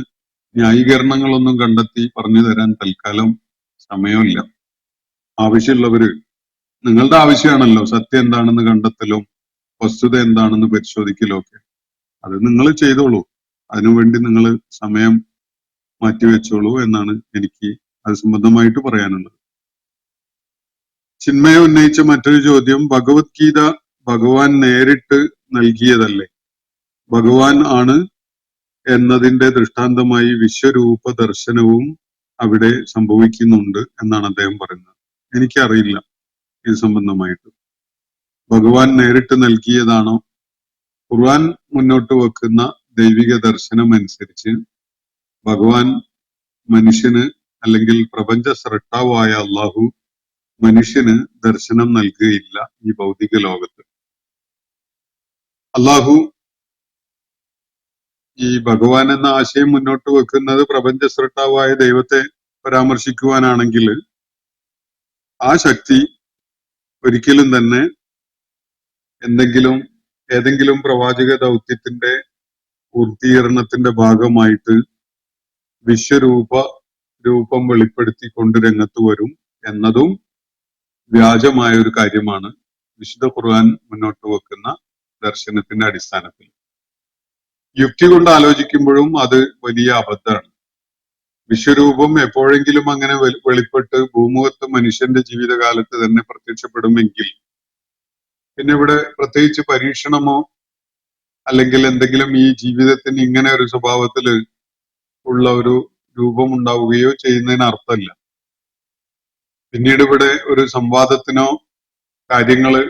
ന്യായീകരണങ്ങളൊന്നും കണ്ടെത്തി പറഞ്ഞു തരാൻ തൽക്കാലം സമയമില്ല. ആവശ്യമുള്ളവര്, നിങ്ങളുടെ ആവശ്യമാണല്ലോ സത്യം എന്താണെന്ന് കണ്ടെത്തലും വസ്തുത എന്താണെന്ന് പരിശോധിക്കലും ഒക്കെ. അത് നിങ്ങൾ ചെയ്തോളൂ. അതിനുവേണ്ടി നിങ്ങൾ സമയം മാറ്റിവെച്ചോളൂ എന്നാണ് എനിക്ക് അത് സംബന്ധമായിട്ട് പറയാനുള്ളത്. ചിന്മയ ഉന്നയിച്ച മറ്റൊരു ചോദ്യം, ഭഗവത്ഗീത ഭഗവാൻ നേരിട്ട് നൽകിയതല്ലേ? ഭഗവാൻ ആണ് എന്നതിന്റെ ദൃഷ്ടാന്തമായി വിശ്വരൂപ ദർശനവും അവിടെ സംഭവിക്കുന്നുണ്ട് എന്നാണ് അദ്ദേഹം പറയുന്നത്. എനിക്കറിയില്ല ഇത് സംബന്ധമായിട്ട്. ഭഗവാൻ നേരിട്ട് നൽകിയതാണോ? ഖുർആൻ മുന്നോട്ട് വെക്കുന്ന ദൈവിക ദർശനം അനുസരിച്ച് ഭഗവാൻ മനുഷ്യന് അല്ലെങ്കിൽ പ്രപഞ്ച സൃഷ്ടാവായ അള്ളാഹു മനുഷ്യന് ദർശനം നൽകുകയില്ല ഈ ഭൗതിക ലോകത്ത്. അള്ളാഹു ഈ ഭഗവാൻ എന്ന ആശയം മുന്നോട്ട് വെക്കുന്നത് പ്രപഞ്ച സൃഷ്ടാവായ ദൈവത്തെ പരാമർശിക്കുവാനാണെങ്കിൽ ആ ശക്തി ഒരിക്കലും തന്നെ ഏതെങ്കിലും പ്രവാചക ദൗത്യത്തിന്റെ പൂർത്തീകരണത്തിന്റെ ഭാഗമായിട്ട് രൂപം വെളിപ്പെടുത്തിക്കൊണ്ട് രംഗത്ത് വരും എന്നതും വ്യാജമായ ഒരു കാര്യമാണ് വിശുദ്ധ ഖുർആൻ മുന്നോട്ട് വെക്കുന്ന ദർശനത്തിന്റെ അടിസ്ഥാനത്തിൽ. യുക്തി കൊണ്ട് ആലോചിക്കുമ്പോഴും അത് വലിയ അബദ്ധമാണ്. വിശ്വരൂപം എപ്പോഴെങ്കിലും അങ്ങനെ വെളിപ്പെട്ട് ഭൂമുഖത്ത് മനുഷ്യന്റെ ജീവിതകാലത്ത് തന്നെ പ്രത്യക്ഷപ്പെടുമെങ്കിൽ പിന്നെ ഇവിടെ പ്രത്യേകിച്ച് പരീക്ഷണമോ അല്ലെങ്കിൽ എന്തെങ്കിലും ഈ ജീവിതത്തിന് ഇങ്ങനെ ഒരു സ്വഭാവത്തിൽ ഉള്ള ഒരു രൂപം ഉണ്ടാവുകയോ ചെയ്യുന്നതിന് അർത്ഥമില്ല. പിന്നീട് ഇവിടെ ഒരു സംവാദത്തിനോ കാര്യങ്ങള്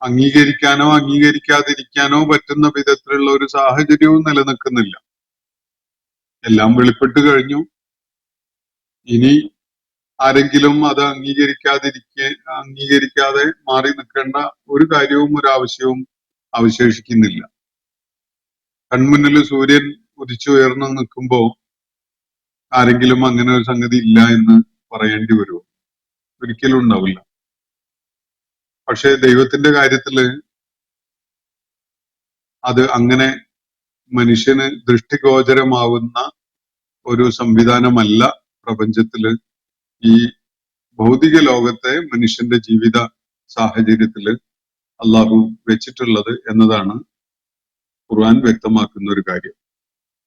അംഗീകരിക്കാനോ അംഗീകരിക്കാതിരിക്കാനോ പറ്റുന്ന വിധത്തിലുള്ള ഒരു സാഹചര്യവും നിലനിൽക്കുന്നില്ല. എല്ലാം വെളിപ്പെട്ട് കഴിഞ്ഞു. ഇനി ആരെങ്കിലും അത് അംഗീകരിക്കാതെ മാറി നിൽക്കേണ്ട ഒരു കാര്യവും ഒരു ആവശ്യവും അവശേഷിക്കുന്നില്ല. കൺമുന്നിൽ സൂര്യൻ ഉദിച്ചുയർന്നു നിൽക്കുമ്പോ ആരെങ്കിലും അങ്ങനെ ഒരു സംഗതി ഇല്ല എന്ന് പറയേണ്ടി വരുമോ? ഒരിക്കലും ഉണ്ടാവില്ല. പക്ഷെ ദൈവത്തിന്റെ കാര്യത്തില് അത് അങ്ങനെ മനുഷ്യന് ദൃഷ്ടിഗോചരമാവുന്ന ഒരു സംവിധാനമല്ല പ്രപഞ്ചത്തില് ഈ ഭൗതിക ലോകത്തെ മനുഷ്യന്റെ ജീവിത സാഹചര്യത്തില് അള്ളാഹു വെച്ചിട്ടുള്ളത് എന്നതാണ് ഖുർആൻ വ്യക്തമാക്കുന്ന ഒരു കാര്യം.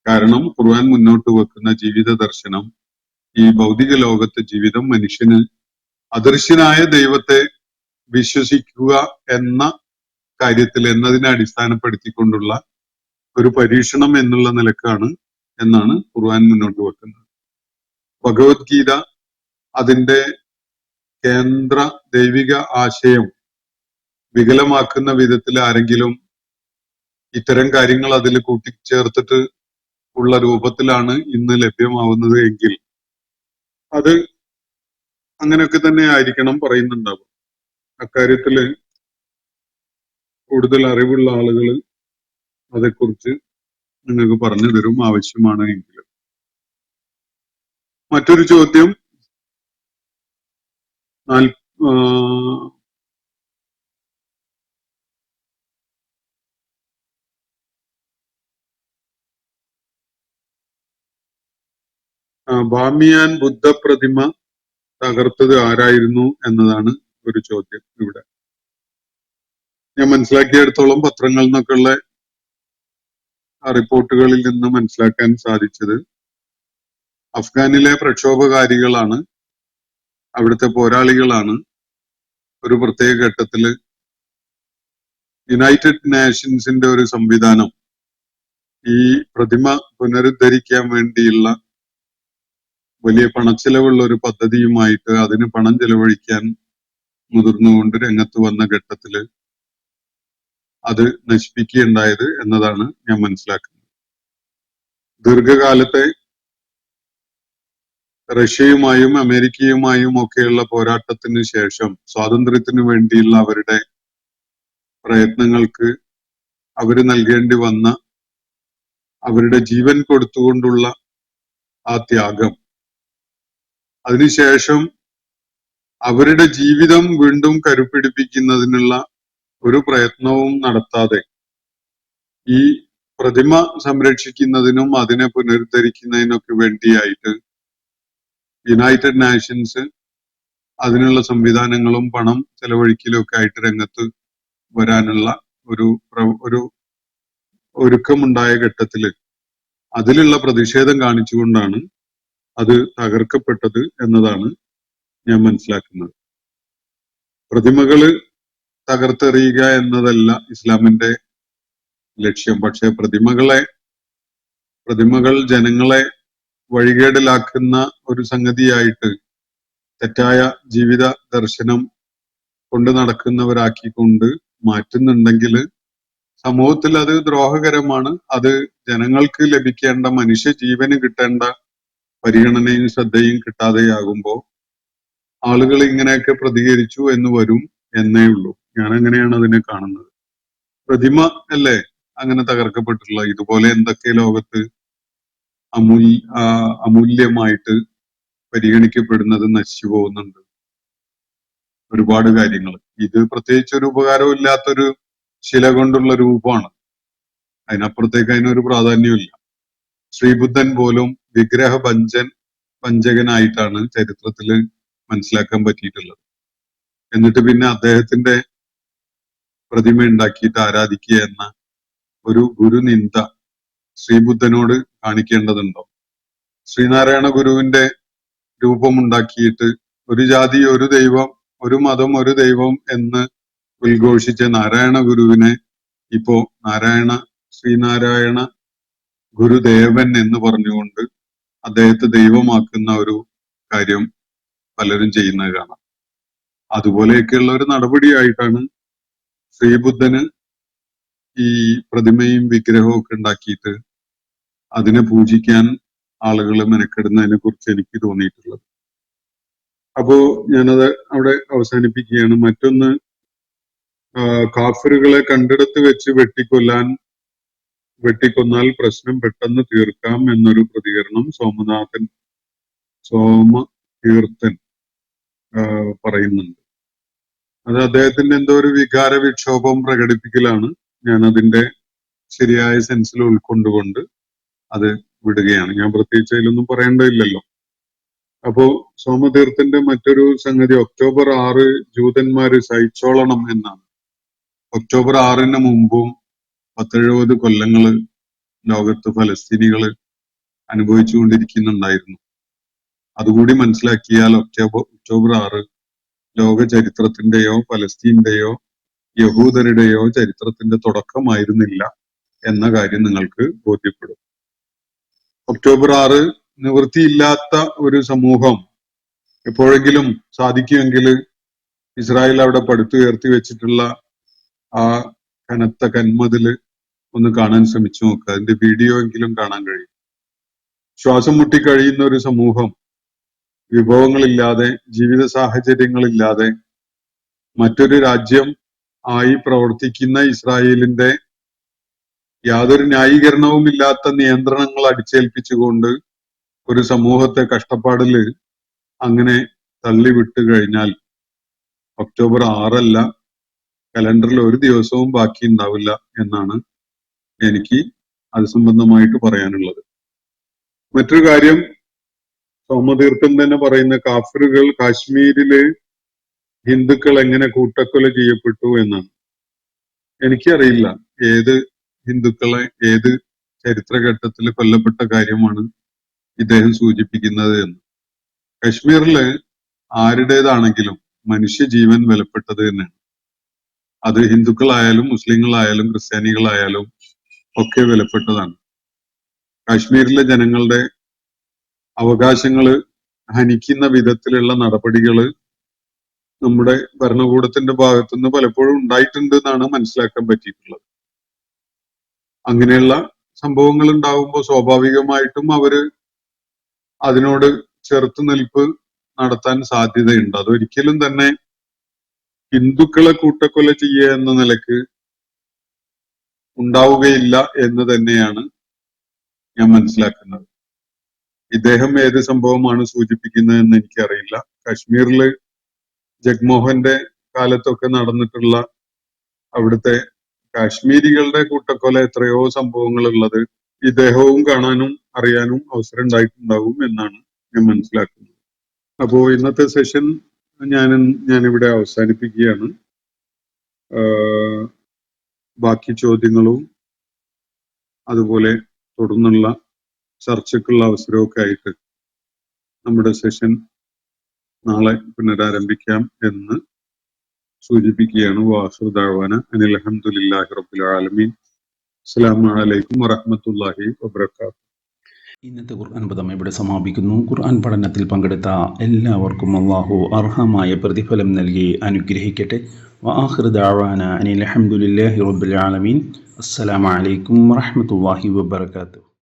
കാരണം ഖുർആൻ മുന്നോട്ട് വെക്കുന്ന ജീവിത ദർശനം ഈ ഭൗതിക ലോകത്തെ ജീവിതം മനുഷ്യന് അദൃശ്യനായ ദൈവത്തെ വിശ്വസിക്കുക എന്ന കാര്യത്തിൽ എന്നതിനെ അടിസ്ഥാനപ്പെടുത്തിക്കൊണ്ടുള്ള ഒരു പരീക്ഷണം എന്നുള്ള നിലക്കാണ് എന്നാണ് ഖുർആൻ മുന്നോട്ട് വെക്കുന്നത്. ഭഗവത്ഗീത അതിന്റെ കേന്ദ്ര ദൈവിക ആശയം വികലമാക്കുന്ന വിധത്തിൽ ആരെങ്കിലും ഇത്തരം കാര്യങ്ങൾ അതിൽ കൂട്ടിച്ചേർത്തിട്ട് ഉള്ള രൂപത്തിലാണ് ഇന്ന് ലഭ്യമാവുന്നത് എങ്കിൽ അത് അങ്ങനെയൊക്കെ തന്നെ ആയിരിക്കണം പറയുന്നുണ്ടാവും. അക്കാര്യത്തില് കൂടുതൽ അറിവുള്ള ആളുകൾ അതേക്കുറിച്ച് നിങ്ങൾക്ക് പറഞ്ഞു തരും ആവശ്യമാണ് എങ്കിൽ. മറ്റൊരു ചോദ്യം, ബാമിയാൻ ബുദ്ധ പ്രതിമ തകർത്തത് ആരായിരുന്നു എന്നതാണ് ഒരു ചോദ്യം ഇവിടെ. ഞാൻ മനസ്സിലാക്കിയിടത്തോളം പത്രങ്ങളിൽ നിന്നൊക്കെയുള്ള റിപ്പോർട്ടുകളിൽ നിന്ന് മനസ്സിലാക്കാൻ സാധിച്ചത് അഫ്ഗാനിലെ പ്രക്ഷോഭകാരികളാണ്, അവിടുത്തെ പോരാളികളാണ് ഒരു പ്രത്യേക ഘട്ടത്തില് യുണൈറ്റഡ് നേഷൻസിന്റെ ഒരു സംവിധാനം ഈ പ്രതിമ പുനരുദ്ധരിക്കാൻ വേണ്ടിയുള്ള വലിയ പണച്ചെലവുള്ള ഒരു പദ്ധതിയുമായിട്ട് അതിന് പണം ചെലവഴിക്കാൻ മുതിർന്നുകൊണ്ട് രംഗത്ത് വന്ന ഘട്ടത്തില് അത് നശിപ്പിക്കുകയുണ്ടായത് എന്നതാണ് ഞാൻ മനസ്സിലാക്കുന്നത്. ദീർഘകാലത്തെ റഷ്യയുമായും അമേരിക്കയുമായും ഒക്കെയുള്ള പോരാട്ടത്തിന് ശേഷം സ്വാതന്ത്ര്യത്തിന് വേണ്ടിയുള്ള അവരുടെ പ്രയത്നങ്ങൾക്ക് അവര് നൽകേണ്ടി വന്ന അവരുടെ ജീവൻ കൊടുത്തുകൊണ്ടുള്ള ആ ത്യാഗം, അതിനുശേഷം അവരുടെ ജീവിതം വീണ്ടും കരുപിടിപ്പിക്കുന്നതിനുള്ള ഒരു പ്രയത്നവും നടത്താതെ ഈ പ്രതിമ സംരക്ഷിക്കുന്നതിനും അതിനെ പുനരുദ്ധരിക്കുന്നതിനൊക്കെ വേണ്ടിയായിട്ട് യുണൈറ്റഡ് നേഷൻസ് അതിനുള്ള സംവിധാനങ്ങളും പണം ചെലവഴിക്കലും ഒക്കെ ആയിട്ട് രംഗത്ത് വരാനുള്ള ഒരു ഒരുക്കമുണ്ടായ ഘട്ടത്തില് അതിലുള്ള പ്രതിഷേധം കാണിച്ചുകൊണ്ടാണ് അത് തകർക്കപ്പെട്ടത് എന്നതാണ് ഞാൻ മനസ്സിലാക്കുന്നത്. പ്രതിമകള് തകർത്തെറിയുക എന്നതല്ല ഇസ്ലാമിന്റെ ലക്ഷ്യം. പക്ഷെ പ്രതിമകൾ ജനങ്ങളെ വഴികേടിലാക്കുന്ന ഒരു സംഗതിയായിട്ട് തെറ്റായ ജീവിത ദർശനം കൊണ്ട് നടക്കുന്നവരാക്കിക്കൊണ്ട് മാറ്റുന്നുണ്ടെങ്കിൽ സമൂഹത്തിൽ അത് ദ്രോഹകരമാണ്. അത് ജനങ്ങൾക്ക് ലഭിക്കേണ്ട മനുഷ്യ ജീവന് കിട്ടേണ്ട പരിഗണനയും ശ്രദ്ധയും കിട്ടാതെയാകുമ്പോ ആളുകൾ ഇങ്ങനെയൊക്കെ പ്രതികരിച്ചു എന്ന് വരും എന്നേ ഉള്ളൂ. ഞാൻ അങ്ങനെയാണ് അതിനെ കാണുന്നത്. പ്രതിമ അല്ലേ അങ്ങനെ തകർക്കപ്പെട്ടിട്ടുള്ള, ഇതുപോലെ എന്തൊക്കെ ലോകത്ത് അമൂല്യമായിട്ട് പരിഗണിക്കപ്പെടുന്നത് നശിച്ചു പോകുന്നുണ്ട്. ഒരുപാട് കാര്യങ്ങൾ. ഇത് പ്രത്യേകിച്ച് ഒരു ഉപകാരവും ഇല്ലാത്തൊരു ശില കൊണ്ടുള്ള രൂപമാണ്. അതിനപ്പുറത്തേക്ക് അതിനൊരു പ്രാധാന്യമില്ല. ശ്രീബുദ്ധൻ പോലും വിഗ്രഹ ഭഞ്ജകനായിട്ടാണ് ചരിത്രത്തിൽ മനസ്സിലാക്കാൻ പറ്റിയിട്ടുള്ളത്. എന്നിട്ട് പിന്നെ അദ്ദേഹത്തിന്റെ പ്രതിമ ഉണ്ടാക്കിയിട്ട് ആരാധിക്കുക എന്ന ഒരു ഗുരുനിന്ദ ശ്രീബുദ്ധനോട് കാണിക്കേണ്ടതുണ്ടോ? ശ്രീനാരായണ ഗുരുവിന്റെ രൂപമുണ്ടാക്കിയിട്ട് ഒരു ജാതി ഒരു ദൈവം, ഒരു മതം ഒരു ദൈവം എന്ന് ഉദ്ഘോഷിച്ച നാരായണ ഗുരുവിനെ ഇപ്പോ ശ്രീനാരായണ ഗുരുദേവൻ എന്ന് പറഞ്ഞുകൊണ്ട് അദ്ദേഹത്തെ ദൈവമാക്കുന്ന ഒരു കാര്യം പലരും ചെയ്യുന്നത് കാണാം. അതുപോലെയൊക്കെയുള്ള ഒരു നടപടിയായിട്ടാണ് ശ്രീബുദ്ധന് ഈ പ്രതിമയും വിഗ്രഹവും ഒക്കെ ഉണ്ടാക്കിയിട്ട് അതിനെ പൂജിക്കാൻ ആളുകൾ മെനക്കെടുന്നതിനെ കുറിച്ച് എനിക്ക് തോന്നിയിട്ടുള്ളത്. അപ്പോ ഞാനത് അവിടെ അവസാനിപ്പിക്കുകയാണ്. മറ്റൊന്ന്, കാഫിറുകളെ കണ്ടിടത്ത് വെച്ച് വെട്ടിക്കൊന്നാൽ പ്രശ്നം പെട്ടെന്ന് തീർക്കാം എന്നൊരു പ്രതികരണം സോമതീർത്ഥൻ പറയുന്നുണ്ട്. അത് അദ്ദേഹത്തിന്റെ എന്തോ ഒരു വികാര വിക്ഷോഭം പ്രകടിപ്പിക്കലാണ്. ഞാൻ അതിന്റെ ശരിയായ സെൻസിൽ ഉൾക്കൊണ്ടുകൊണ്ട് അത് വിടുകയാണ്. ഞാൻ പ്രത്യേകിച്ച് അതിലൊന്നും പറയേണ്ടതില്ലല്ലോ. അപ്പോ സോമതീർത്ഥന്റെ മറ്റൊരു സംഗതി ഒക്ടോബർ 6 ജൂതന്മാര് സഹിച്ചോളണം എന്നാണ്. ഒക്ടോബർ 6 മുമ്പും 10-70 കൊല്ലങ്ങള് ലോകത്ത് ഫലസ്തീനികള് അനുഭവിച്ചുകൊണ്ടിരിക്കുന്നുണ്ടായിരുന്നു. അതുകൂടി മനസ്സിലാക്കിയാൽ ഒക്ടോബർ 6 ലോക ചരിത്രത്തിന്റെയോ ഫലസ്തീന്റെയോ യഹൂദരുടെയോ ചരിത്രത്തിന്റെ തുടക്കമായിരുന്നില്ല എന്ന കാര്യം നിങ്ങൾക്ക് ബോധ്യപ്പെടും. ഒക്ടോബർ 6 നിവൃത്തിയില്ലാത്ത ഒരു സമൂഹം എപ്പോഴെങ്കിലും സാധിക്കുമെങ്കിൽ ഇസ്രായേൽ അവിടെ പടുത്തുയർത്തി വെച്ചിട്ടുള്ള ആ കനത്ത കന്മതില് ഒന്ന് കാണാൻ ശ്രമിച്ചു നോക്കുക. അതിന്റെ വീഡിയോ എങ്കിലും കാണാൻ കഴിയും. ശ്വാസം മുട്ടി കഴിയുന്ന ഒരു സമൂഹം വിഭവങ്ങളില്ലാതെ, ജീവിത സാഹചര്യങ്ങളില്ലാതെ മറ്റൊരു രാജ്യം ആയി പ്രവർത്തിക്കുന്ന ഇസ്രായേലിന്റെ യാതൊരു ന്യായീകരണവും ഇല്ലാത്ത നിയന്ത്രണങ്ങൾ അടിച്ചേൽപ്പിച്ചുകൊണ്ട് ഒരു സമൂഹത്തെ കഷ്ടപ്പാടില് അങ്ങനെ തള്ളിവിട്ട് കഴിഞ്ഞാൽ ഒക്ടോബർ 6 കലണ്ടറിൽ ഒരു ദിവസവും ബാക്കി ഉണ്ടാവില്ല എന്നാണ് എനിക്ക് അത് സംബന്ധമായിട്ട് പറയാനുള്ളത്. മറ്റൊരു കാര്യം, സോമതീർത്ഥൻ തന്നെ പറയുന്ന കാഫിറുകൾ കാശ്മീരില് ഹിന്ദുക്കൾ എങ്ങനെ കൂട്ടക്കൊല ചെയ്യപ്പെട്ടു എന്നാണ്. എനിക്കറിയില്ല ഏത് ഹിന്ദുക്കളെ ഏത് ചരിത്രഘട്ടത്തിൽ കൊല്ലപ്പെട്ട കാര്യമാണ് ഇദ്ദേഹം സൂചിപ്പിക്കുന്നത് എന്ന്. കശ്മീരില് ആരുടേതാണെങ്കിലും മനുഷ്യ ജീവൻ വിലപ്പെട്ടത് തന്നെയാണ്. അത് ഹിന്ദുക്കളായാലും മുസ്ലിങ്ങളായാലും ക്രിസ്ത്യാനികളായാലും ഒക്കെ വിലപ്പെട്ടതാണ്. കാശ്മീരിലെ ജനങ്ങളുടെ അവകാശങ്ങള് ഹനിക്കുന്ന വിധത്തിലുള്ള നടപടികള് നമ്മുടെ ഭരണകൂടത്തിന്റെ ഭാഗത്തുനിന്ന് പലപ്പോഴും ഉണ്ടായിട്ടുണ്ട് എന്നാണ് മനസ്സിലാക്കാൻ പറ്റിയിട്ടുള്ളത്. അങ്ങനെയുള്ള സംഭവങ്ങൾ ഉണ്ടാകുമ്പോൾ സ്വാഭാവികമായിട്ടും അവര് അതിനോട് ചെറുത്തുനിൽപ്പ് നടത്താൻ സാധ്യതയുണ്ട്. അതൊരിക്കലും തന്നെ ഹിന്ദുക്കളെ കൂട്ടക്കൊല ചെയ്യുക എന്ന നിലക്ക് ഉണ്ടാവുകയില്ല എന്ന് തന്നെയാണ് ഞാൻ മനസ്സിലാക്കുന്നത്. ഇദ്ദേഹം ഏത് സംഭവമാണ് സൂചിപ്പിക്കുന്നത് എന്ന് എനിക്കറിയില്ല. കാശ്മീരില് ജഗ്മോഹന്റെ കാലത്തൊക്കെ നടന്നിട്ടുള്ള അവിടുത്തെ കാശ്മീരികളുടെ കൂട്ടക്കൊല എത്രയോ സംഭവങ്ങൾ ഉള്ളത് ഇദ്ദേഹവും കാണാനും അറിയാനും അവസരം ഉണ്ടായിട്ടുണ്ടാവും എന്നാണ് ഞാൻ മനസ്സിലാക്കുന്നത്. അപ്പോ ഇന്നത്തെ സെഷൻ ഞാനിവിടെ അവസാനിപ്പിക്കുകയാണ്. ബാക്കി ചോദ്യങ്ങളും അതുപോലെ തുടർന്നുള്ള ചർച്ചയ്ക്കുള്ള അവസരമൊക്കെ ആയിട്ട് നമ്മുടെ സെഷൻ നാളെ പുനരാരംഭിക്കാം എന്ന് സൂചിപ്പിക്കുകയാണ്. വാഹിർ ദഅ്വാന അനിൽ ഹംദുലില്ലാഹി റബ്ബിൽ ആലമീൻ. അസ്സലാമു അലൈക്കും വറഹ്മത്തുള്ളാഹി വബറകാതുഹു. ഇന്നത്തെ ഖുർആൻ പദം ഇവിടെ സമാപിക്കുന്നു. ഖുർആൻ പഠനത്തിൽ പങ്കെടുത്ത എല്ലാവർക്കും അല്ലാഹു അർഹമായ പ്രതിഫലം നൽകി അനുഗ്രഹിക്കട്ടെ. വആഖിറു ദഅ്വാന അനിൽ ഹംദുലില്ലാഹി റബ്ബിൽ ആലമീൻ. അസ്സലാമു അലൈക്കും വറഹ്മത്തുള്ളാഹി വബറകാതുഹു.